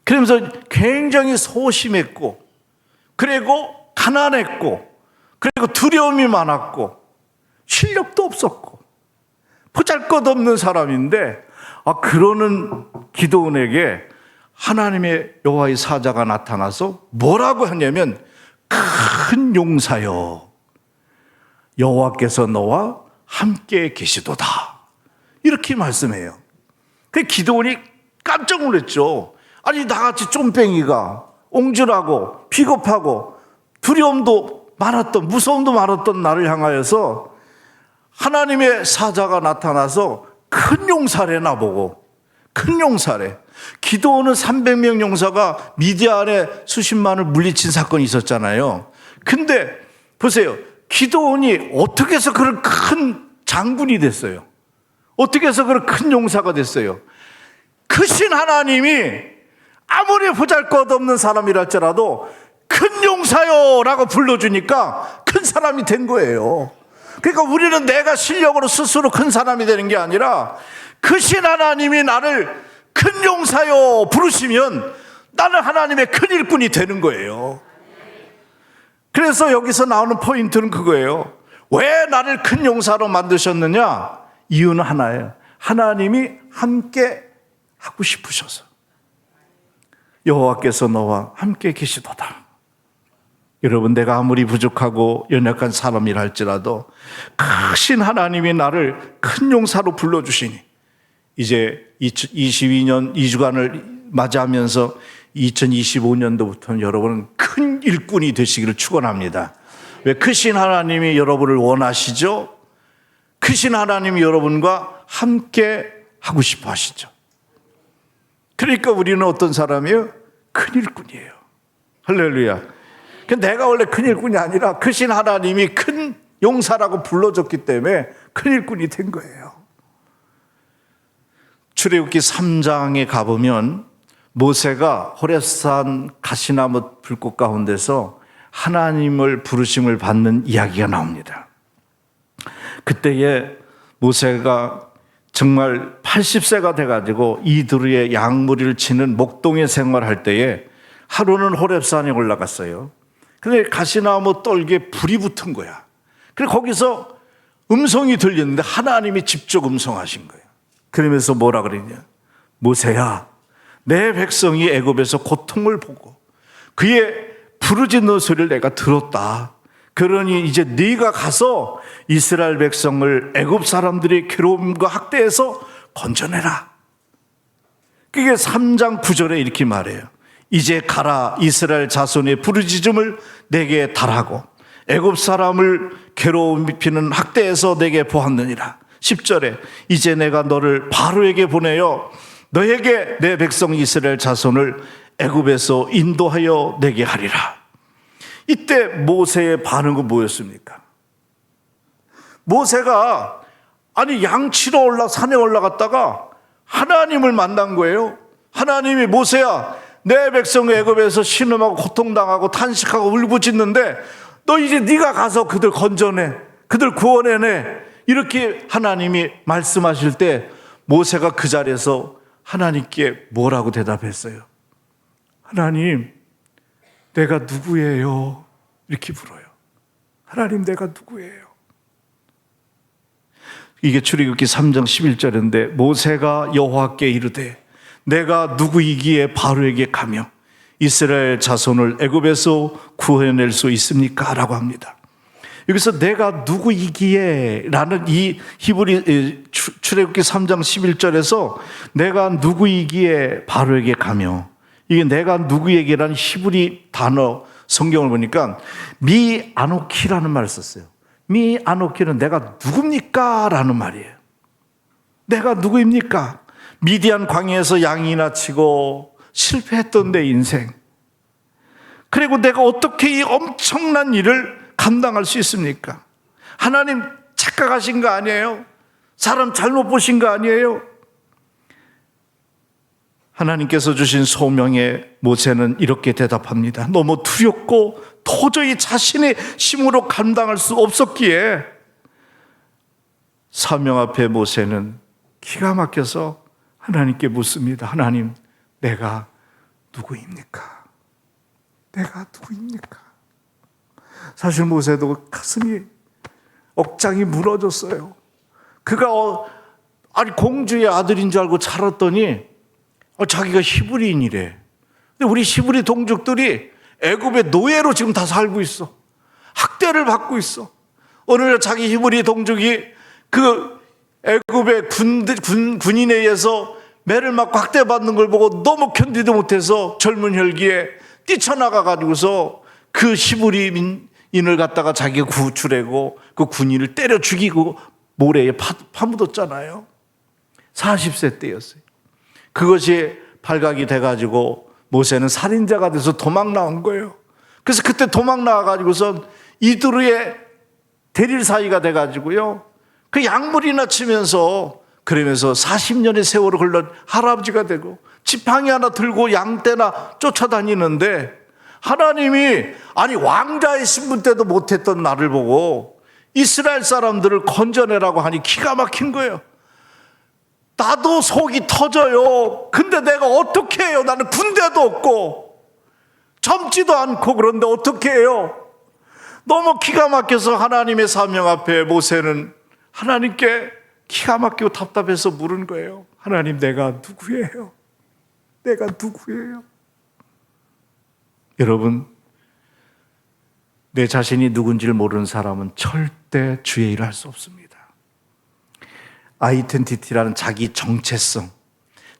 그러면서 굉장히 소심했고 그리고 가난했고 그리고 두려움이 많았고 실력도 없었고 보잘것없는 사람인데 그러는 기드온에게 하나님의 여호와의 사자가 나타나서 뭐라고 하냐면 큰 용사여 여호와께서 너와 함께 계시도다 이렇게 말씀해요. 그 기드온이 깜짝 놀랐죠. 아니 나같이 쫌뺑이가 옹졸하고 비겁하고 두려움도 많았던 무서움도 많았던 나를 향하여서 하나님의 사자가 나타나서 큰 용사래 나보고. 큰 용사래. 기드온은 300명 용사가 미디안에 수십만을 물리친 사건이 있었잖아요. 근데 보세요. 기드온이 어떻게 해서 그런 큰 장군이 됐어요? 어떻게 해서 그런 큰 용사가 됐어요? 크신 하나님이 아무리 보잘것없는 사람이랄지라도 큰 용사요 라고 불러주니까 큰 사람이 된 거예요. 그러니까 우리는 내가 실력으로 스스로 큰 사람이 되는 게 아니라 크신 하나님이 나를 큰 용사요 부르시면 나는 하나님의 큰 일꾼이 되는 거예요. 그래서 여기서 나오는 포인트는 그거예요. 왜 나를 큰 용사로 만드셨느냐? 이유는 하나예요. 하나님이 함께 하고 싶으셔서. 여호와께서 너와 함께 계시도다. 여러분, 내가 아무리 부족하고 연약한 사람이라 할지라도 크신 하나님이 나를 큰 용사로 불러주시니 이제 22년 2주간을 맞이하면서 2025년도부터는 여러분은 큰 일꾼이 되시기를 축원합니다. 왜? 크신 하나님이 여러분을 원하시죠? 크신 하나님이 여러분과 함께 하고 싶어 하시죠. 그러니까 우리는 어떤 사람이에요? 큰 일꾼이에요. 할렐루야. 내가 원래 큰 일꾼이 아니라 크신 하나님이 큰 용사라고 불러줬기 때문에 큰 일꾼이 된 거예요. 출애굽기 3장에 가보면 모세가 호렙산 가시나무 불꽃 가운데서 하나님을 부르심을 받는 이야기가 나옵니다. 그때에 모세가 정말 80세가 돼가지고 이두루에 양무리를 치는 목동의 생활할 때에 하루는 호렙산에 올라갔어요. 근데 가시나무 떨기에 불이 붙은 거야. 그래서 거기서 음성이 들렸는데 하나님이 직접 음성하신 거예요. 그러면서 뭐라 그랬냐? 모세야, 내 백성이 애굽에서 고통을 보고 그의 부르짖는 소리를 내가 들었다. 그러니 이제 네가 가서 이스라엘 백성을 애굽 사람들의 괴로움과 학대에서 건져내라. 그게 3장 9절에 이렇게 말해요. 이제 가라, 이스라엘 자손의 부르짖음을 내게 달하고 애굽 사람을 괴롭히는 학대에서 내게 보았느니라. 10절에 이제 내가 너를 바로에게 보내어 너에게 내 백성 이스라엘 자손을 애굽에서 인도하여 내게 하리라. 이때 모세의 반응은 뭐였습니까? 모세가 양치러 산에 올라갔다가 하나님을 만난 거예요. 하나님이 모세야, 내 백성 애굽에서 신음하고 고통당하고 탄식하고 울부짖는데 너 이제 네가 가서 그들 건져내, 그들 구원해내, 이렇게 하나님이 말씀하실 때 모세가 그 자리에서 하나님께 뭐라고 대답했어요? 하나님, 내가 누구예요? 이렇게 물어요. 하나님, 내가 누구예요? 이게 출애굽기 3장 11절인데 모세가 여호와께 이르되 내가 누구이기에 바로에게 가며 이스라엘 자손을 애굽에서 구해낼 수 있습니까? 라고 합니다. 여기서 내가 누구이기에 라는 이 히브리 출애굽기 3장 11절에서 내가 누구이기에 바로에게 가며, 이게 내가 누구에게라는 히브리 단어 성경을 보니까 미 아노키라는 말을 썼어요. 미 아노키는 내가 누굽니까? 라는 말이에요. 내가 누구입니까? 미디안 광야에서 양이나 치고 실패했던 내 인생, 그리고 내가 어떻게 이 엄청난 일을 감당할 수 있습니까? 하나님 착각하신 거 아니에요? 사람 잘못 보신 거 아니에요? 하나님께서 주신 소명에 모세는 이렇게 대답합니다. 너무 두렵고 도저히 자신의 힘으로 감당할 수 없었기에 사명 앞에 모세는 기가 막혀서 하나님께 묻습니다. 하나님, 내가 누구입니까? 내가 누구입니까? 사실 모세도 가슴이, 억장이 무너졌어요. 그가 공주의 아들인 줄 알고 살았더니 자기가 히브리인이래. 근데 우리 히브리 동족들이 애굽의 노예로 지금 다 살고 있어. 학대를 받고 있어. 어느 날 자기 히브리 동족이 그 애굽의 군인에 의해서 매를 맞고 학대받는 걸 보고 너무 견디도 못해서 젊은 혈기에 뛰쳐나가가지고서 그 히브리인을 갖다가 자기가 구출하고 그 군인을 때려 죽이고 모래에 파묻었잖아요. 40세 때였어요. 그것이 발각이 돼가지고 모세는 살인자가 돼서 도망 나온 거예요. 그래서 그때 도망 나와가지고선 이두루에 대릴 사이가 돼가지고요. 그 약물이나 치면서 그러면서 40년의 세월을 흘러 할아버지가 되고 지팡이 하나 들고 양떼나 쫓아다니는데 하나님이 아니 왕자의 신분 때도 못했던 나를 보고 이스라엘 사람들을 건져내라고 하니 기가 막힌 거예요. 나도 속이 터져요. 근데 내가 어떻게 해요? 나는 군대도 없고 젊지도 않고 그런데 어떻게 해요? 너무 기가 막혀서 하나님의 사명 앞에 모세는 하나님께 기가 막히고 답답해서 물은 거예요. 하나님, 내가 누구예요? 내가 누구예요? 여러분, 내 자신이 누군지를 모르는 사람은 절대 주의 일을 할 수 없습니다. 아이덴티티라는 자기 정체성,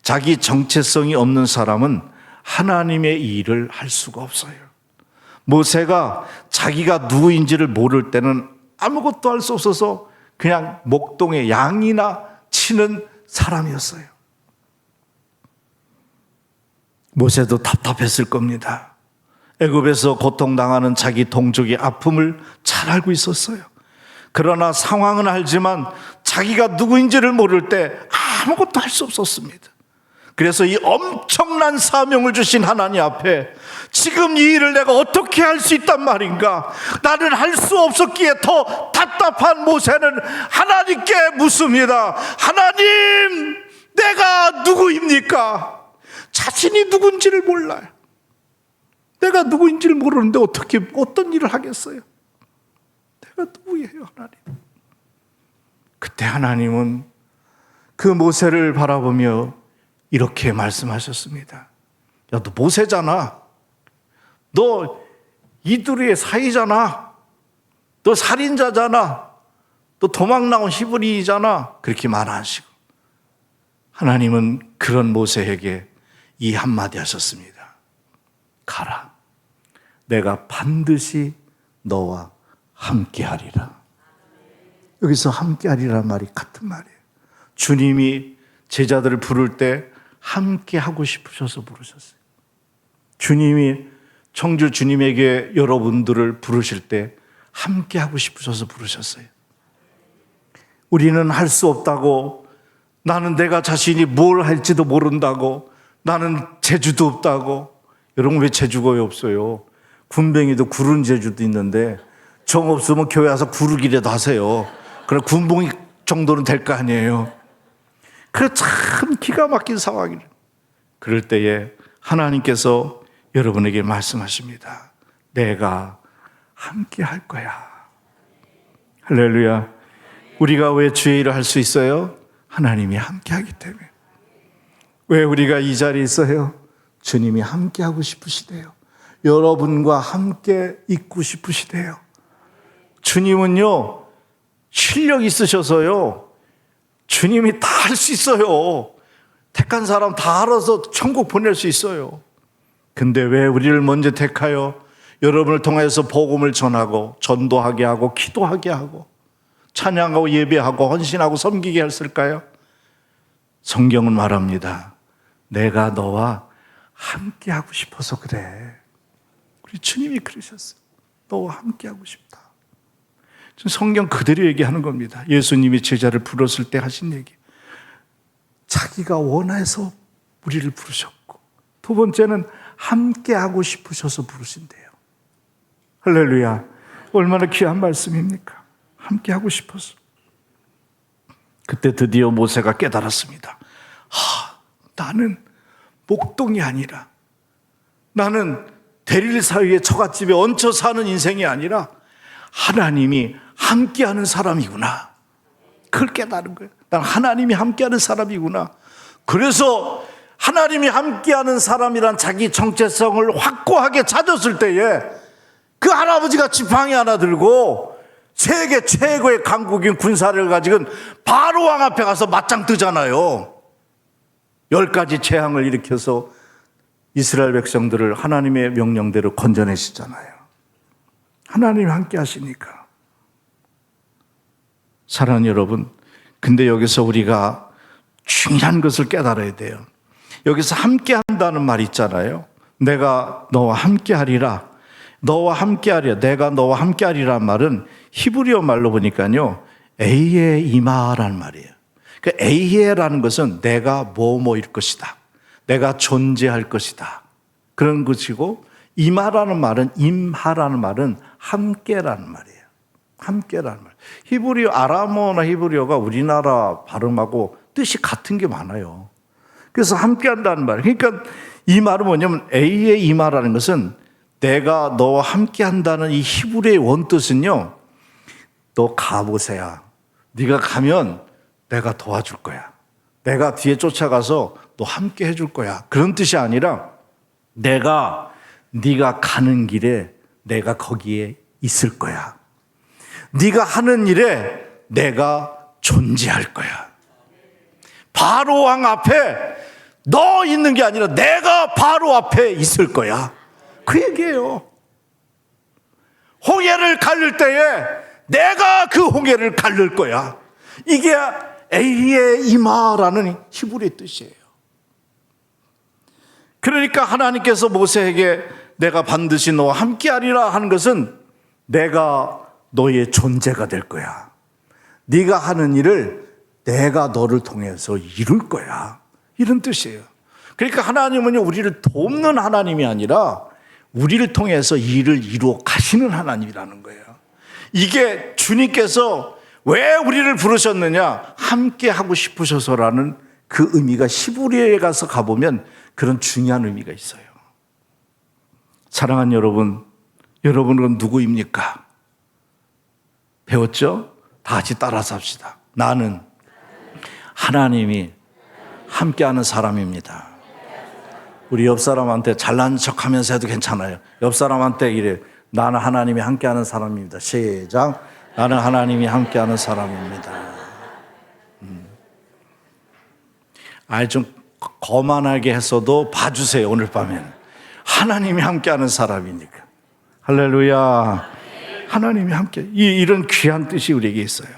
자기 정체성이 없는 사람은 하나님의 일을 할 수가 없어요. 모세가 자기가 누구인지를 모를 때는 아무것도 할 수 없어서 그냥 목동에 양이나 치는 사람이었어요. 모세도 답답했을 겁니다. 애굽에서 고통당하는 자기 동족의 아픔을 잘 알고 있었어요. 그러나 상황은 알지만 자기가 누구인지를 모를 때 아무것도 할 수 없었습니다. 그래서 이 엄청난 사명을 주신 하나님 앞에 지금 이 일을 내가 어떻게 할 수 있단 말인가? 나는 할 수 없었기에 더 답답한 모세는 하나님께 묻습니다. 하나님, 내가 누구입니까? 자신이 누군지를 몰라요. 내가 누구인지를 모르는데 어떻게 어떤 일을 하겠어요? 내가 누구예요, 하나님? 그때 하나님은 그 모세를 바라보며 이렇게 말씀하셨습니다. 야, 너 모세잖아. 너 이두리의 사이잖아. 너 살인자잖아. 너 도망 나온 히브리이잖아. 그렇게 말하시고 하나님은 그런 모세에게 이 한마디 하셨습니다. 가라. 내가 반드시 너와 함께하리라. 여기서 함께하리라는 말이 같은 말이에요. 주님이 제자들을 부를 때 함께하고 싶으셔서 부르셨어요. 주님이 청주 주님에게 여러분들을 부르실 때 함께하고 싶으셔서 부르셨어요. 우리는 할 수 없다고, 나는 내가 자신이 뭘 할지도 모른다고, 나는 재주도 없다고. 여러분, 왜 재주가 없어요? 군뱅이도 구른 재주도 있는데 정 없으면 교회 와서 구르기라도 하세요. 그럼 군봉이 정도는 될 거 아니에요. 그 참 기가 막힌 상황이에요. 그럴 때에 하나님께서 여러분에게 말씀하십니다. 내가 함께 할 거야. 할렐루야. 우리가 왜 주의 일을 할 수 있어요? 하나님이 함께 하기 때문에. 왜 우리가 이 자리에 있어요? 주님이 함께 하고 싶으시대요. 여러분과 함께 있고 싶으시대요. 주님은요, 실력 있으셔서요, 주님이 다 할 수 있어요. 택한 사람 다 알아서 천국 보낼 수 있어요. 근데 왜 우리를 먼저 택하여 여러분을 통해서 복음을 전하고 전도하게 하고 기도하게 하고 찬양하고 예배하고 헌신하고 섬기게 했을까요? 성경은 말합니다. 내가 너와 함께 하고 싶어서 그래. 우리 주님이 그러셨어요. 너와 함께 하고 싶다. 성경 그대로 얘기하는 겁니다. 예수님이 제자를 불렀을 때 하신 얘기. 자기가 원해서 우리를 부르셨고, 두 번째는 함께 하고 싶으셔서 부르신대요. 할렐루야. 얼마나 귀한 말씀입니까? 함께 하고 싶어서. 그때 드디어 모세가 깨달았습니다. 나는 목동이 아니라, 나는 대릴 사이에 처갓집에 얹혀 사는 인생이 아니라 하나님이 함께하는 사람이구나. 그걸 깨달은 거예요. 난 하나님이 함께하는 사람이구나. 그래서 하나님이 함께하는 사람이란 자기 정체성을 확고하게 찾았을 때에 그 할아버지가 지팡이 하나 들고 세계 최고의 강국인 군사를 가지고 바로 왕 앞에 가서 맞짱 뜨잖아요. 10가지 재앙을 일으켜서 이스라엘 백성들을 하나님의 명령대로 건져내시잖아요. 하나님이 함께 하시니까. 사랑하는 여러분, 근데 여기서 우리가 중요한 것을 깨달아야 돼요. 여기서 함께 한다는 말 있잖아요. 내가 너와 함께 하리라. 너와 함께하리라. 내가 너와 함께하리라는 말은 히브리어 말로 보니까요, 에이에 이마라는 말이에요. 그 에이에라는 것은 내가 뭐뭐일 것이다, 내가 존재할 것이다, 그런 것이고, 이마라는 말은, 임하라는 말은 함께라는 말이에요. 함께라는 말. 히브리어, 아람어나 히브리어가 우리나라 발음하고 뜻이 같은 게 많아요. 그래서 함께한다는 말. 그러니까 이 말은 뭐냐면, 에이의 이마라는 것은 내가 너와 함께한다는 이 히브리의 원뜻은요, 너 가보세요. 네가 가면 내가 도와줄 거야. 내가 뒤에 쫓아가서 너 함께 해줄 거야. 그런 뜻이 아니라 네가 가는 길에 내가 거기에 있을 거야. 네가 하는 일에 내가 존재할 거야. 바로 왕 앞에 너 있는 게 아니라 내가 바로 앞에 있을 거야. 그 얘기예요. 홍해를 가를 때에 내가 그 홍해를 가를 거야. 이게 에이의 이마라는 히브리의 뜻이에요. 그러니까 하나님께서 모세에게 내가 반드시 너와 함께하리라 하는 것은 내가 너의 존재가 될 거야. 네가 하는 일을 내가 너를 통해서 이룰 거야. 이런 뜻이에요. 그러니까 하나님은요, 우리를 돕는 하나님이 아니라 우리를 통해서 일을 이루어 가시는 하나님이라는 거예요. 이게 주님께서 왜 우리를 부르셨느냐? 함께 하고 싶으셔서라는 그 의미가 히브리어에 가서 가보면 그런 중요한 의미가 있어요. 사랑하는 여러분, 여러분은 누구입니까? 배웠죠? 다 같이 따라서 합시다. 나는 하나님이 함께하는 사람입니다. 우리 옆 사람한테 잘난 척하면서 해도 괜찮아요. 옆 사람한테 이래, 나는 하나님이 함께하는 사람입니다. 시작. 나는 하나님이 함께하는 사람입니다. 좀 거만하게 했어도 봐주세요. 오늘 밤에는 하나님이 함께하는 사람이니까. 할렐루야. 하나님이 함께, 이런 귀한 뜻이 우리에게 있어요.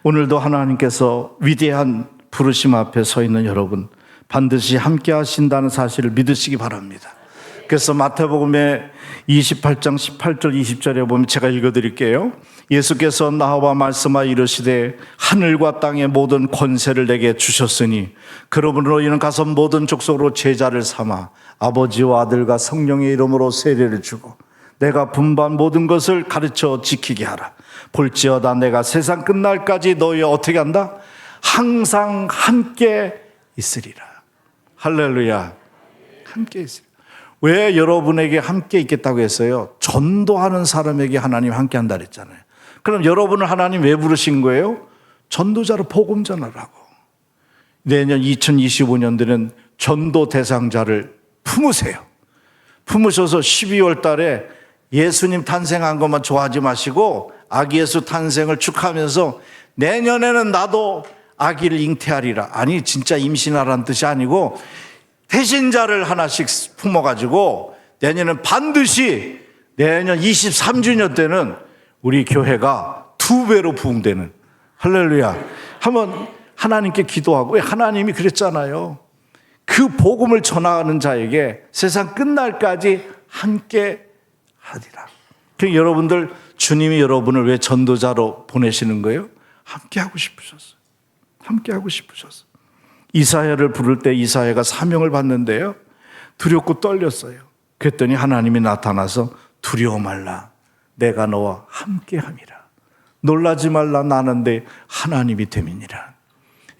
오늘도 하나님께서 위대한 부르심 앞에 서 있는 여러분, 반드시 함께 하신다는 사실을 믿으시기 바랍니다. 그래서 마태복음의 28장 18절 20절에 보면, 제가 읽어드릴게요. 예수께서 나와 말씀하여 이르시되 하늘과 땅의 모든 권세를 내게 주셨으니 그러므로 너희는 가서 모든 족속으로 제자를 삼아 아버지와 아들과 성령의 이름으로 세례를 주고 내가 분반 모든 것을 가르쳐 지키게 하라. 볼지어다 내가 세상 끝날까지 너희 어떻게 한다? 항상 함께 있으리라. 할렐루야. 함께 있으리라. 왜 여러분에게 함께 있겠다고 했어요? 전도하는 사람에게 하나님 함께 한다 그랬잖아요. 그럼 여러분을 하나님 왜 부르신 거예요? 전도자로 복음 전하라고. 내년 2025년도는 전도 대상자를 품으세요. 품으셔서 12월 달에 예수님 탄생한 것만 좋아하지 마시고 아기 예수 탄생을 축하하면서 내년에는 나도 아기를 잉태하리라. 아니, 진짜 임신하라는 뜻이 아니고 태신자를 하나씩 품어가지고 내년은 반드시 내년 23주년 때는 우리 교회가 2배로 부흥되는, 할렐루야. 한번 하나님께 기도하고, 하나님이 그랬잖아요. 그 복음을 전하는 자에게 세상 끝날까지 함께 하리라. 그러니까 여러분들, 주님이 여러분을 왜 전도자로 보내시는 거예요? 함께 하고 싶으셨어요. 함께 하고 싶으셨어요. 이사야를 부를 때 이사야가 사명을 받는데요, 두렵고 떨렸어요. 그랬더니 하나님이 나타나서 두려워 말라, 내가 너와 함께 함이라. 놀라지 말라, 나는 내 하나님이 됨이니라.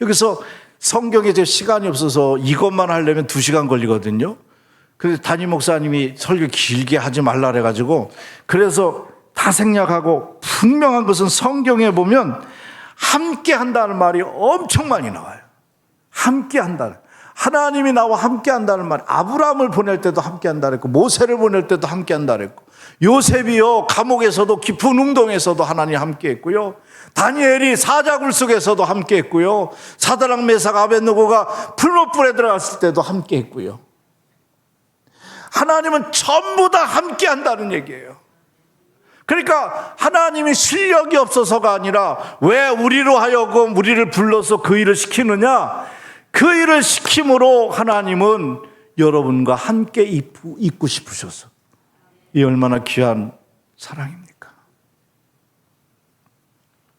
여기서 성경에 제 시간이 없어서 이것만 하려면 2시간 걸리거든요. 그래서 담임 목사님이 설교 길게 하지 말라 그래가지고, 그래서 다 생략하고, 분명한 것은 성경에 보면 함께 한다는 말이 엄청 많이 나와요. 함께 한다는, 하나님이 나와 함께 한다는 말. 아브라함을 보낼 때도 함께 한다 그랬고, 모세를 보낼 때도 함께 한다 그랬고, 요셉이요 감옥에서도 깊은 운동에서도 하나님 함께 했고요, 다니엘이 사자굴 속에서도 함께 했고요, 사드락 메삭 아벳느고가 풀무불에 들어갔을 때도 함께 했고요. 하나님은 전부 다 함께 한다는 얘기예요. 그러니까 하나님이 실력이 없어서가 아니라 왜 우리로 하여금 우리를 불러서 그 일을 시키느냐? 그 일을 시킴으로 하나님은 여러분과 함께 있고 싶으셔서, 이 얼마나 귀한 사랑입니까?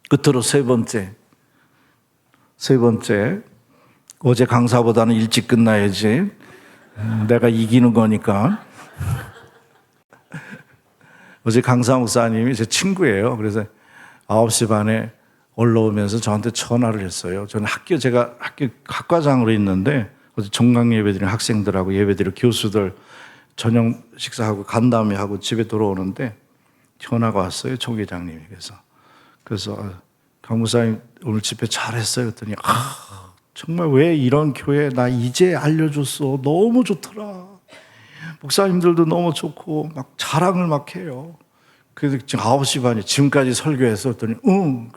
끝으로 세 번째, 어제 강사보다는 일찍 끝나야지. 내가 이기는 거니까. 어제 강사 목사님이 제 친구예요. 그래서 9시 반에 올라오면서 저한테 전화를 했어요. 저는 제가 학교 학과장으로 있는데 어제 종강 예배드리는 학생들하고 예배드리는 교수들 저녁 식사하고 간 다음에 하고 집에 돌아오는데 전화가 왔어요. 총 회장님이. 그래서 강 목사님 오늘 집회 잘했어요. 그랬더니 정말 왜 이런 교회 나 이제 알려줬어. 너무 좋더라. 목사님들도 너무 좋고 막 자랑을 막 해요. 그래서 지금 9시 반에 지금까지 설교해서 했더니 응.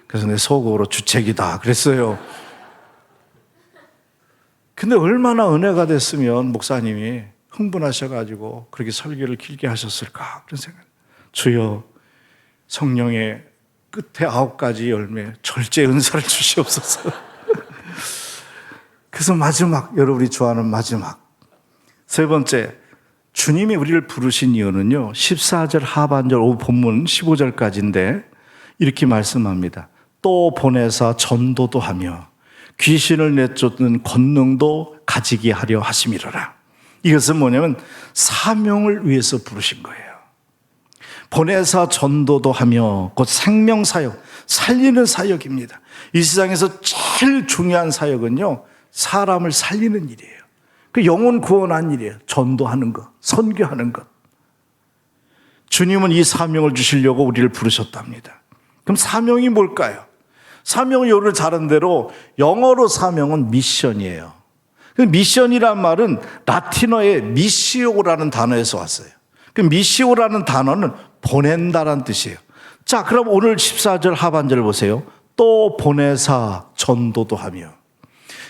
그래서 내 속으로 주책이다 그랬어요. 근데 얼마나 은혜가 됐으면 목사님이 흥분하셔가지고 그렇게 설교를 길게 하셨을까 그런 생각. 주여 성령의 끝에 9가지 열매 절제 은사를 주시옵소서. 그래서 마지막, 여러분이 좋아하는 마지막 세 번째, 주님이 우리를 부르신 이유는요 14절 하반절 오늘 본문 15절까지인데 이렇게 말씀합니다. 또 보내사 전도도 하며 귀신을 내쫓는 권능도 가지게 하려 하심이로라. 이것은 뭐냐면 사명을 위해서 부르신 거예요. 보내사 전도도 하며 곧 생명사역, 살리는 사역입니다. 이 세상에서 제일 중요한 사역은요 사람을 살리는 일이에요. 그 영혼 구원하는 일이에요. 전도하는 것, 선교하는 것. 주님은 이 사명을 주시려고 우리를 부르셨답니다. 그럼 사명이 뭘까요? 사명은 여러분 잘 아는 대로 영어로 사명은 미션이에요. 그 미션이란 말은 라틴어의 미시오라는 단어에서 왔어요. 그 미시오라는 단어는 보낸다라는 뜻이에요. 자, 그럼 오늘 14절 하반절을 보세요. 또 보내사 전도도 하며.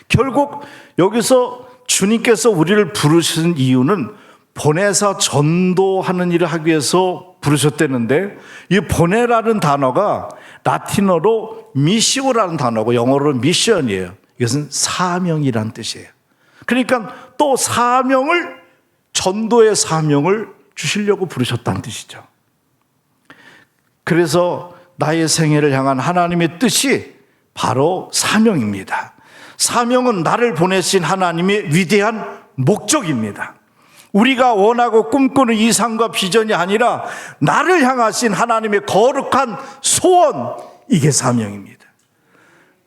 결국 여기서 주님께서 우리를 부르신 이유는 보내사 전도하는 일을 하기 위해서 부르셨다는데 이 보내라는 단어가 라틴어로 미시오라는 단어고 영어로 미션이에요. 이것은 사명이란 뜻이에요. 그러니까 또 사명을 전도의 사명을 주시려고 부르셨다는 뜻이죠. 그래서 나의 생애를 향한 하나님의 뜻이 바로 사명입니다. 사명은 나를 보내신 하나님의 위대한 목적입니다. 우리가 원하고 꿈꾸는 이상과 비전이 아니라 나를 향하신 하나님의 거룩한 소원, 이게 사명입니다.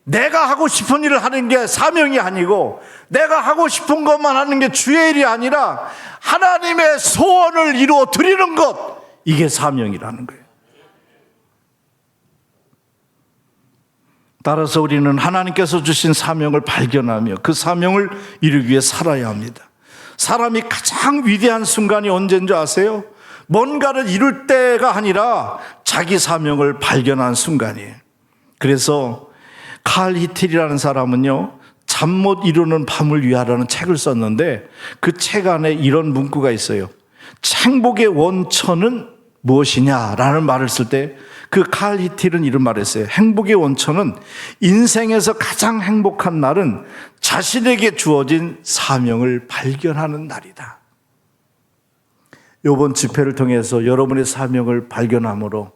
내가 하고 싶은 일을 하는 게 사명이 아니고 내가 하고 싶은 것만 하는 게 주의 일이 아니라 하나님의 소원을 이루어 드리는 것, 이게 사명이라는 거예요. 따라서 우리는 하나님께서 주신 사명을 발견하며 그 사명을 이루기 위해 살아야 합니다. 사람이 가장 위대한 순간이 언제인 줄 아세요? 뭔가를 이룰 때가 아니라 자기 사명을 발견한 순간이에요. 그래서 칼 히틀이라는 사람은요, 잠 못 이루는 밤을 위하라는 책을 썼는데 그 책 안에 이런 문구가 있어요. 행복의 원천은 무엇이냐라는 말을 쓸 때 그 칼 히틀은 이런 말을 했어요. 행복의 원천은 인생에서 가장 행복한 날은 자신에게 주어진 사명을 발견하는 날이다. 이번 집회를 통해서 여러분의 사명을 발견함으로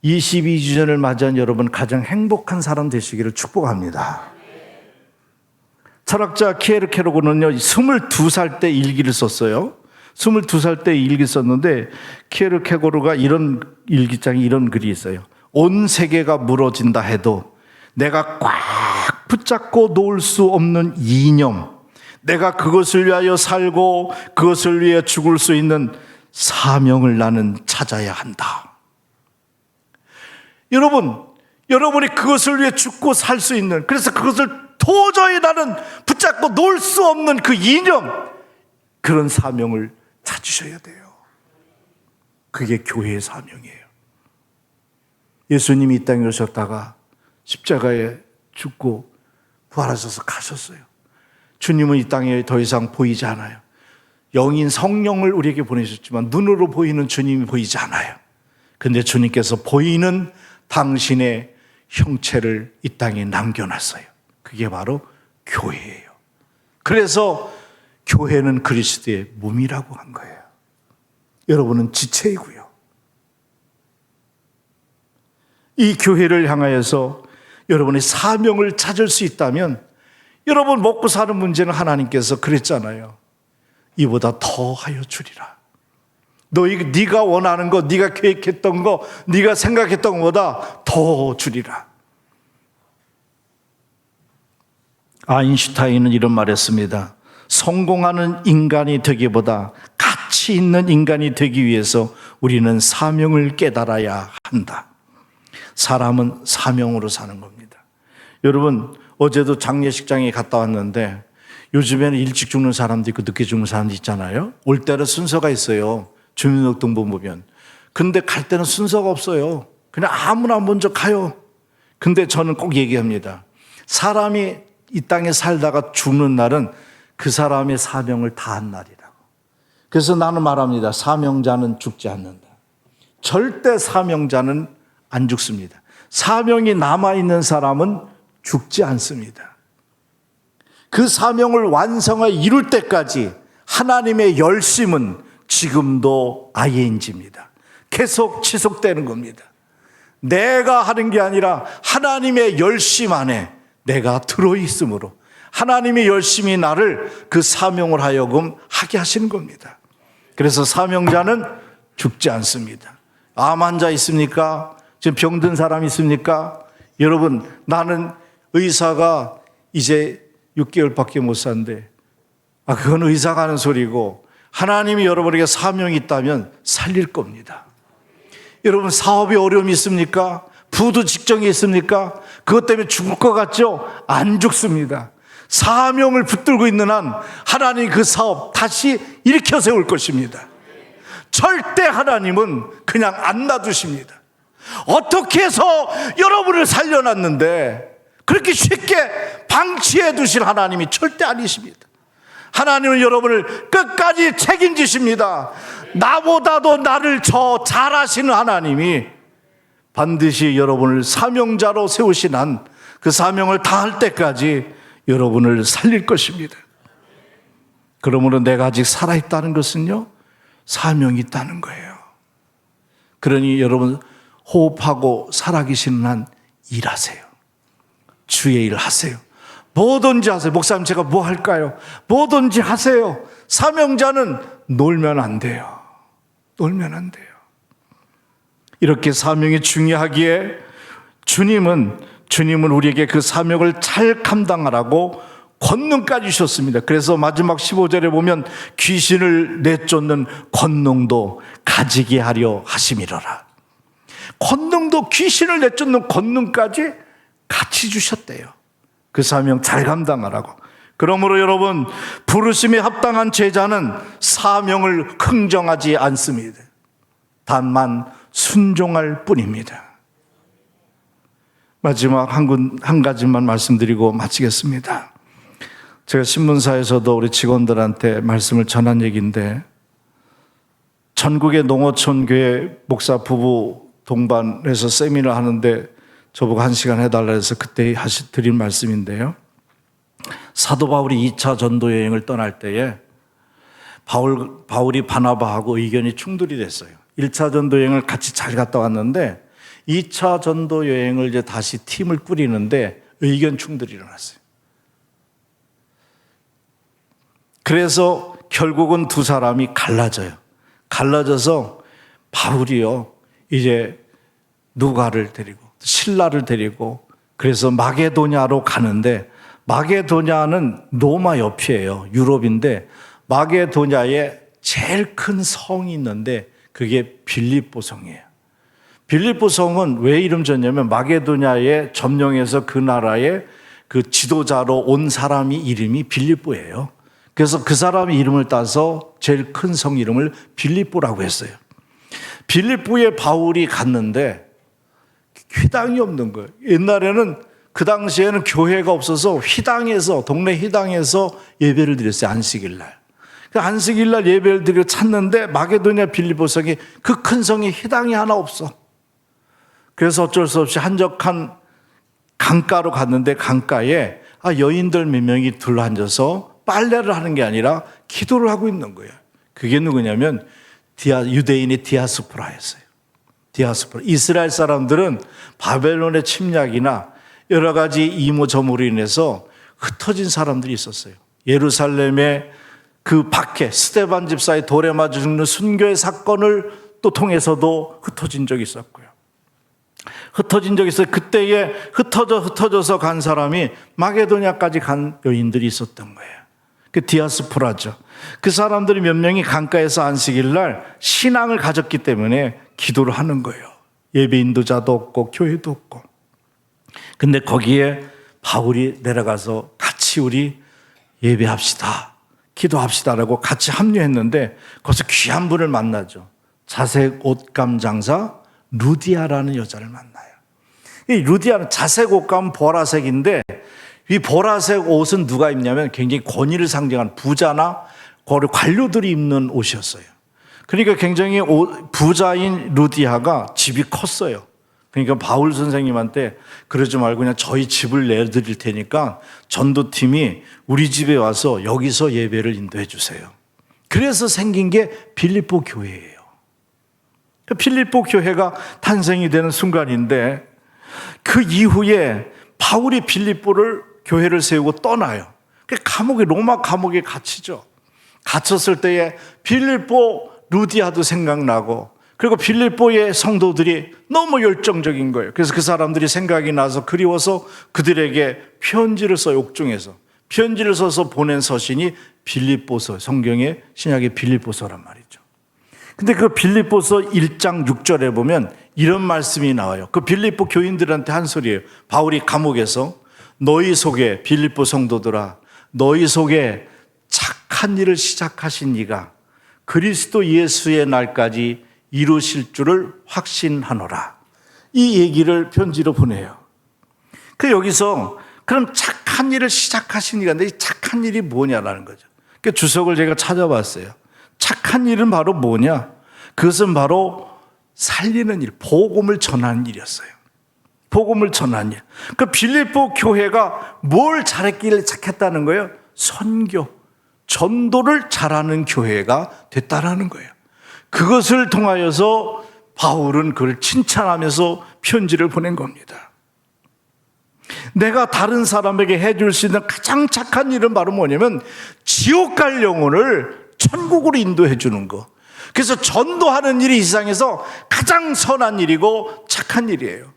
22주년을 맞이한 여러분 가장 행복한 사람 되시기를 축복합니다. 철학자 키에르케고르는요 22살 때 일기를 썼어요. 22살 때 일기 썼는데 키에르케고르가 이런 일기장에 이런 글이 있어요. 온 세계가 무너진다 해도 내가 꽉 붙잡고 놓을 수 없는 이념, 내가 그것을 위하여 살고 그것을 위해 죽을 수 있는 사명을 나는 찾아야 한다. 여러분이 그것을 위해 죽고 살 수 있는, 그래서 그것을 도저히 나는 붙잡고 놓을 수 없는 그 이념, 그런 사명을 찾으셔야 돼요. 그게 교회의 사명이에요. 예수님이 이 땅에 오셨다가 십자가에 죽고 부활하셔서 가셨어요. 주님은 이 땅에 더 이상 보이지 않아요. 영인 성령을 우리에게 보내셨지만 눈으로 보이는 주님이 보이지 않아요. 근데 주님께서 보이는 당신의 형체를 이 땅에 남겨놨어요. 그게 바로 교회예요. 그래서 교회는 그리스도의 몸이라고 한 거예요. 여러분은 지체이고요. 이 교회를 향하여서 여러분의 사명을 찾을 수 있다면, 여러분 먹고 사는 문제는 하나님께서 그랬잖아요. 이보다 더하여 주리라. 네가 원하는 거, 네가 계획했던 거, 네가 생각했던 것보다 더 주리라. 아인슈타인은 이런 말했습니다. 성공하는 인간이 되기보다 가치 있는 인간이 되기 위해서 우리는 사명을 깨달아야 한다. 사람은 사명으로 사는 겁니다. 여러분, 어제도 장례식장에 갔다 왔는데 요즘에는 일찍 죽는 사람도 있고 늦게 죽는 사람도 있잖아요. 올 때는 순서가 있어요. 주민등록부 보면. 근데 갈 때는 순서가 없어요. 그냥 아무나 먼저 가요. 근데 저는 꼭 얘기합니다. 사람이 이 땅에 살다가 죽는 날은 그 사람의 사명을 다한 날이라고. 그래서 나는 말합니다. 사명자는 죽지 않는다. 절대 사명자는 안 죽습니다. 사명이 남아있는 사람은 죽지 않습니다. 그 사명을 완성하여 이룰 때까지 하나님의 열심은 지금도 ING입니다. 계속 지속되는 겁니다. 내가 하는 게 아니라 하나님의 열심 안에 내가 들어있으므로 하나님의 열심이 나를 그 사명을 하여금 하게 하시는 겁니다. 그래서 사명자는 죽지 않습니다. 암 환자 있습니까? 지금 병든 사람 있습니까? 여러분, 나는 의사가 이제 6개월밖에 못 산대. 그건 의사가 하는 소리고, 하나님이 여러분에게 사명이 있다면 살릴 겁니다. 여러분, 사업에 어려움이 있습니까? 부도 직정이 있습니까? 그것 때문에 죽을 것 같죠? 안 죽습니다. 사명을 붙들고 있는 한 하나님이 그 사업 다시 일으켜 세울 것입니다. 절대 하나님은 그냥 안 놔두십니다. 어떻게 해서 여러분을 살려놨는데 그렇게 쉽게 방치해 두실 하나님이 절대 아니십니다. 하나님은 여러분을 끝까지 책임지십니다. 나보다도 나를 더 잘 아시는 하나님이 반드시 여러분을 사명자로 세우신 한 그 사명을 다할 때까지 여러분을 살릴 것입니다. 그러므로 내가 아직 살아있다는 것은요, 사명이 있다는 거예요. 그러니 여러분, 호흡하고 살아계시는 한 일하세요. 주의 일 하세요. 뭐든지 하세요. 목사님, 제가 뭐 할까요? 뭐든지 하세요. 사명자는 놀면 안 돼요. 놀면 안 돼요. 이렇게 사명이 중요하기에 주님은 우리에게 그 사명을 잘 감당하라고 권능까지 주셨습니다. 그래서 마지막 15절에 보면 귀신을 내쫓는 권능도 가지게 하려 하심이로라. 권능도, 귀신을 내쫓는 권능까지 같이 주셨대요. 그 사명 잘 감당하라고. 그러므로 여러분, 부르심에 합당한 제자는 사명을 흥정하지 않습니다. 다만 순종할 뿐입니다. 마지막 한 가지만 말씀드리고 마치겠습니다. 제가 신문사에서도 우리 직원들한테 말씀을 전한 얘기인데, 전국의 농어촌 교회 목사 부부 동반해서 세미나를 하는데 저보고 1시간 해달라 해서 그때 드린 말씀인데요. 사도 바울이 2차 전도 여행을 떠날 때에 바울이 바나바하고 의견이 충돌이 됐어요. 1차 전도 여행을 같이 잘 갔다 왔는데 2차 전도 여행을 이제 다시 팀을 꾸리는데 의견 충돌이 일어났어요. 그래서 결국은 두 사람이 갈라져서 바울이요, 이제 누가를 데리고 실라를 데리고 그래서 마게도냐로 가는데, 마게도냐는 로마 옆이에요. 유럽인데 마게도냐에 제일 큰 성이 있는데 그게 빌립보 성이에요. 빌립보 성은 왜 이름 졌냐면 마게도냐에 점령해서 그 나라의 그 지도자로 온 사람이 이름이 빌립보예요. 그래서 그 사람의 이름을 따서 제일 큰 성 이름을 빌립보라고 했어요. 빌립보에 바울이 갔는데 휘당이 없는 거예요. 옛날에는 그 당시에는 교회가 없어서 동네 휘당에서 예배를 드렸어요. 안식일 날. 그 안식일 날 예배를 드려 찾는데 마게도냐 빌립보 성이, 그 큰 성에 휘당이 하나 없어. 그래서 어쩔 수 없이 한적한 강가로 갔는데 강가에 여인들 몇 명이 둘러앉아서 빨래를 하는 게 아니라 기도를 하고 있는 거예요. 그게 누구냐면 유대인이 디아스포라였어요. 디아스포라. 이스라엘 사람들은 바벨론의 침략이나 여러 가지 이모저모로 인해서 흩어진 사람들이 있었어요. 예루살렘의 그 밖에 스데반 집사의 돌에 맞아 죽는 순교의 사건을 또 통해서도 흩어진 적이 있었고요. 흩어진 적이 있어요. 그때에 흩어져서 간 사람이 마게도냐까지 간 여인들이 있었던 거예요. 그 디아스포라죠. 그 사람들이 몇 명이 강가에서 안식일 날 신앙을 가졌기 때문에 기도를 하는 거예요. 예배 인도자도 없고 교회도 없고. 근데 거기에 바울이 내려가서 같이 우리 예배합시다, 기도합시다라고 같이 합류했는데 거기서 귀한 분을 만나죠. 자색 옷감 장사 루디아라는 여자를 만나요. 이 루디아는 자색 옷감 보라색인데 이 보라색 옷은 누가 입냐면 굉장히 권위를 상징하는 부자나 관료들이 입는 옷이었어요. 그러니까 굉장히 부자인 루디아가 집이 컸어요. 그러니까 바울 선생님한테 그러지 말고 그냥 저희 집을 내드릴 테니까 전도팀이 우리 집에 와서 여기서 예배를 인도해 주세요. 그래서 생긴 게 빌립보 교회예요. 빌립보 교회가 탄생이 되는 순간인데 그 이후에 바울이 빌립보를 교회를 세우고 떠나요. 감옥에, 로마 감옥에 갇히죠. 갇혔을 때에 빌립보 루디아도 생각나고 그리고 빌립보의 성도들이 너무 열정적인 거예요. 그래서 그 사람들이 생각이 나서 그리워서 그들에게 편지를 써요. 옥중에서 편지를 써서 보낸 서신이 빌립보서, 성경의 신약의 빌립보서란 말이죠. 근데 그 빌립보서 1장 6절에 보면 이런 말씀이 나와요. 그 빌립보 교인들한테 한 소리예요. 바울이 감옥에서 너희 속에, 빌립보 성도들아, 너희 속에 착한 일을 시작하신 이가 그리스도 예수의 날까지 이루실 줄을 확신하노라. 이 얘기를 편지로 보내요. 그 여기서 그럼 착한 일을 시작하신 이가, 근데 이 착한 일이 뭐냐라는 거죠. 그 주석을 제가 찾아봤어요. 착한 일은 바로 뭐냐? 그것은 바로 살리는 일, 복음을 전하는 일이었어요. 복음을 전하는 일. 그 빌립보 교회가 뭘 잘했길래 착했다는 거예요? 선교, 전도를 잘하는 교회가 됐다라는 거예요. 그것을 통하여서 바울은 그를 칭찬하면서 편지를 보낸 겁니다. 내가 다른 사람에게 해줄 수 있는 가장 착한 일은 바로 뭐냐면 지옥 갈 영혼을 천국으로 인도해 주는 거. 그래서 전도하는 일이 이 세상에서 가장 선한 일이고 착한 일이에요.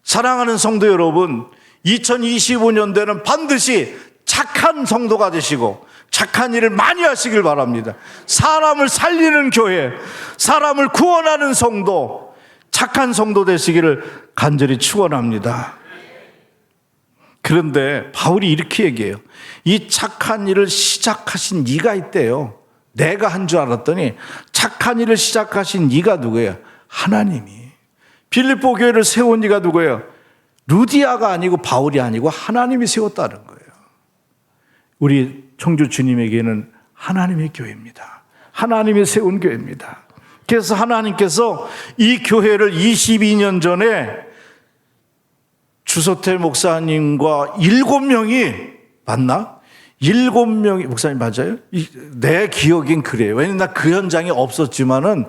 사랑하는 성도 여러분, 2025년도에는 반드시 착한 성도가 되시고 착한 일을 많이 하시길 바랍니다. 사람을 살리는 교회, 사람을 구원하는 성도, 착한 성도 되시기를 간절히 축원합니다. 그런데 바울이 이렇게 얘기해요. 이 착한 일을 시작하신 이가 있대요. 내가 한 줄 알았더니 착한 일을 시작하신 이가 누구예요? 하나님이. 빌립보 교회를 세운 이가 누구예요? 루디아가 아니고 바울이 아니고 하나님이 세웠다는 거예요. 우리 청주 주님에게는 하나님의 교회입니다. 하나님이 세운 교회입니다. 그래서 하나님께서 이 교회를 22년 전에 주소태 목사님과 7명이 맞나? 7명이 목사님 맞아요? 내 기억엔 그래요. 왜냐면 나 그 현장에 없었지만은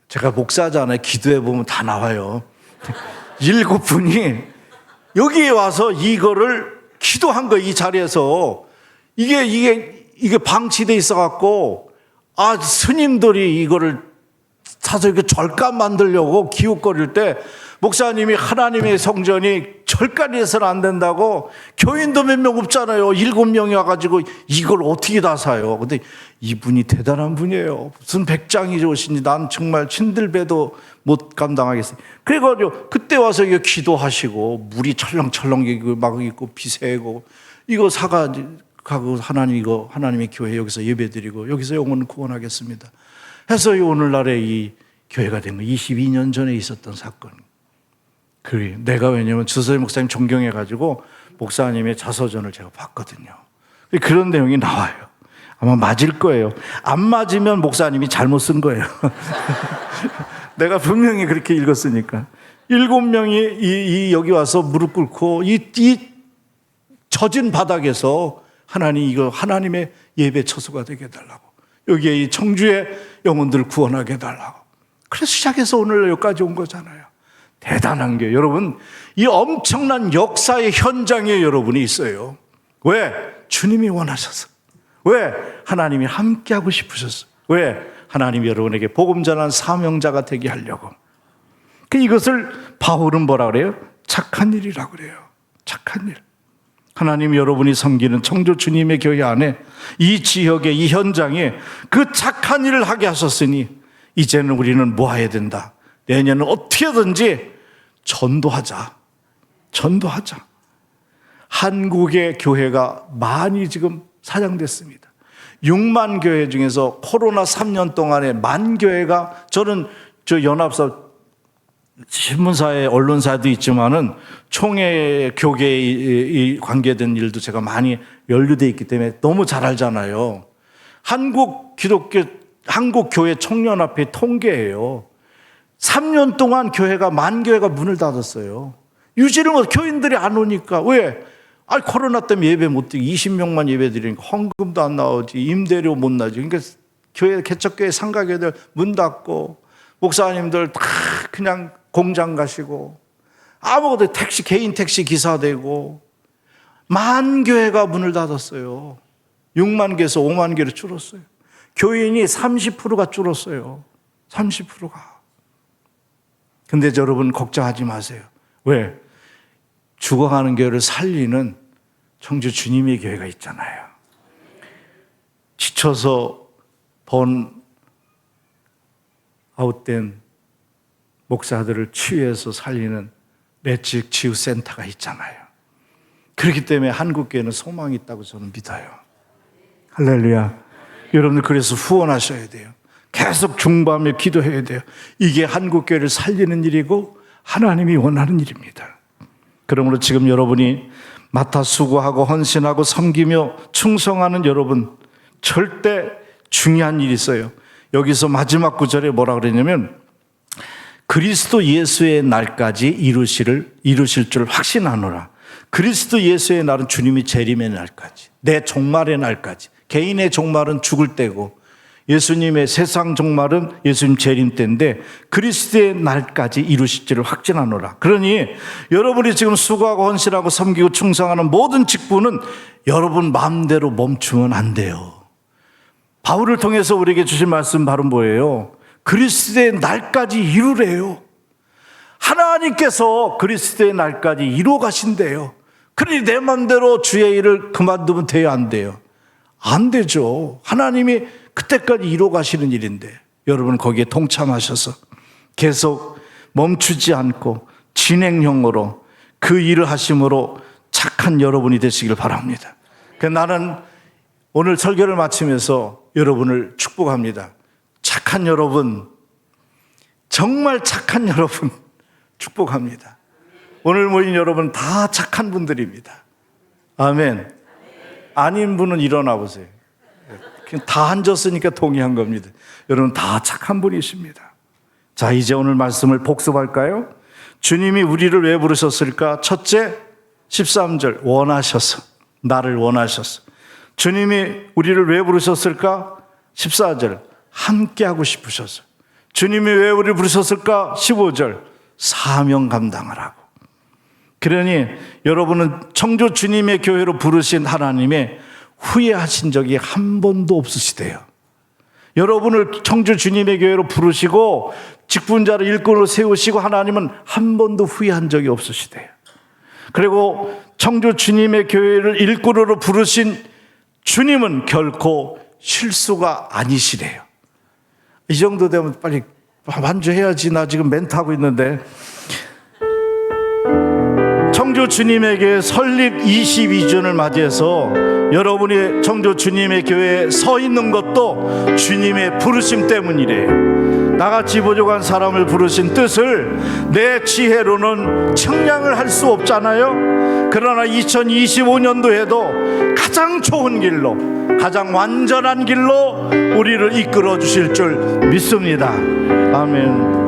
제가 목사잖아요. 기도해 보면 다 나와요. 7분이 여기에 와서 이거를 기도한 거예요. 이 자리에서 이게 방치돼 있어 갖고 스님들이 이거를 사서 이렇게 절간 만들려고 기웃거릴 때 목사님이 하나님의 성전이 절간이 돼서는 안 된다고, 교인도 몇 명 없잖아요. 7명이 와가지고 이걸 어떻게 다 사요. 근데 이분이 대단한 분이에요. 무슨 백장이 좋으시니 난 정말 친들배도 못 감당하겠어요. 그래가지고 그때 와서 이거 기도하시고 물이 철렁철렁 막 있고 비세고 이거 사가지고 하나님의 교회 여기서 예배드리고 여기서 영혼을 구원하겠습니다 해서 오늘날의 이 교회가 된 거예요. 22년 전에 있었던 사건. 그래, 내가 왜냐면 주소태 목사님 존경해가지고 목사님의 자서전을 제가 봤거든요. 그런 내용이 나와요. 아마 맞을 거예요. 안 맞으면 목사님이 잘못 쓴 거예요. 내가 분명히 그렇게 읽었으니까. 7명이 여기 와서 무릎 꿇고 이 젖은 바닥에서 하나님 이거 하나님의 예배 처소가 되게 해달라고 여기에 이 청주의 영혼들을 구원하게 해달라고. 그래서 시작해서 오늘 여기까지 온 거잖아요. 대단한 게 여러분, 이 엄청난 역사의 현장에 여러분이 있어요. 왜? 주님이 원하셔서. 왜? 하나님이 함께하고 싶으셨어요. 왜? 하나님이 여러분에게 복음 전하는 사명자가 되게 하려고. 이것을 바울은 뭐라 그래요? 착한 일이라고 그래요. 착한 일. 하나님 여러분이 섬기는 청주 주님의 교회 안에 이 지역에 이 현장에 그 착한 일을 하게 하셨으니 이제는 우리는 뭐 해야 된다. 내년은 어떻게든지 전도하자. 전도하자. 한국의 교회가 많이 지금 사장됐습니다. 6만 교회 중에서 코로나 3년 동안에 만 교회가, 저는 저 연합사 신문사에 언론사도 있지만은 총회 교계에 관계된 일도 제가 많이 연루되어 있기 때문에 너무 잘 알잖아요. 한국 교회 총연합회 통계예요. 3년 동안 교회가 만 교회가 문을 닫았어요. 유지를 못, 교인들이 안 오니까. 왜? 코로나 때문에 예배 못 드리고 20명만 예배 드리니까 헌금도 안 나오지, 임대료 못 나지. 그러니까 교회 개척교회 상가교회들 문 닫고 목사님들 다 그냥 공장 가시고 아무것도 택시, 개인 택시 기사 되고 만 교회가 문을 닫았어요. 6만 개에서 5만 개로 줄었어요. 교인이 30%가 줄었어요. 30%가. 근데 여러분 걱정하지 마세요. 왜? 죽어가는 교회를 살리는 청주 주님의 교회가 있잖아요. 지쳐서 아웃된 목사들을 치유해서 살리는 매직 치유센터가 있잖아요. 그렇기 때문에 한국교회는 소망이 있다고 저는 믿어요. 할렐루야. 여러분들 그래서 후원하셔야 돼요. 계속 중보하며 기도해야 돼요. 이게 한국교회를 살리는 일이고 하나님이 원하는 일입니다. 그러므로 지금 여러분이 맡아 수고하고 헌신하고 섬기며 충성하는 여러분, 절대 중요한 일이 있어요. 여기서 마지막 구절에 뭐라 그러냐면 그리스도 예수의 날까지 이루실 줄 확신하노라. 그리스도 예수의 날은 주님이 재림의 날까지, 내 종말의 날까지. 개인의 종말은 죽을 때고 예수님의 세상 종말은 예수님 재림 때인데 그리스도의 날까지 이루실 줄을 확신하노라. 그러니 여러분이 지금 수고하고 헌신하고 섬기고 충성하는 모든 직분은 여러분 마음대로 멈추면 안 돼요. 바울을 통해서 우리에게 주신 말씀 바로 뭐예요? 그리스도의 날까지 이루래요. 하나님께서 그리스도의 날까지 이루어 가신대요. 그러니 내 마음대로 주의 일을 그만두면 돼요, 안 돼요? 안 되죠. 하나님이 그때까지 이루어 가시는 일인데 여러분 거기에 동참하셔서 계속 멈추지 않고 진행형으로 그 일을 하심으로 착한 여러분이 되시길 바랍니다. 나는 오늘 설교를 마치면서 여러분을 축복합니다. 착한 여러분, 정말 착한 여러분 축복합니다. 오늘 모인 여러분 다 착한 분들입니다. 아멘. 아닌 분은 일어나 보세요. 그냥 다 앉았으니까 동의한 겁니다. 여러분 다 착한 분이십니다. 자, 이제 오늘 말씀을 복습할까요? 주님이 우리를 왜 부르셨을까? 첫째, 13절 원하셔서, 나를 원하셔서. 주님이 우리를 왜 부르셨을까? 14절 함께하고 싶으셔서. 주님이 왜 우리를 부르셨을까? 15절 사명 감당하라고. 그러니 여러분은 청주 주님의 교회로 부르신 하나님의 후회하신 적이 한 번도 없으시대요. 여러분을 청주 주님의 교회로 부르시고 직분자를 일꾼으로 세우시고 하나님은 한 번도 후회한 적이 없으시대요. 그리고 청주 주님의 교회를 일꾼으로 부르신 주님은 결코 실수가 아니시래요. 이 정도 되면 빨리 완주해야지. 나 지금 멘트하고 있는데. 청주 주님의 교회 설립 22주년을 맞이해서 여러분이 청주 주님의 교회에 서 있는 것도 주님의 부르심 때문이래요. 나같이 부족한 사람을 부르신 뜻을 내 지혜로는 측량을 할 수 없잖아요. 그러나 2025년도에도 가장 좋은 길로, 가장 완전한 길로 우리를 이끌어 주실 줄 믿습니다. 아멘.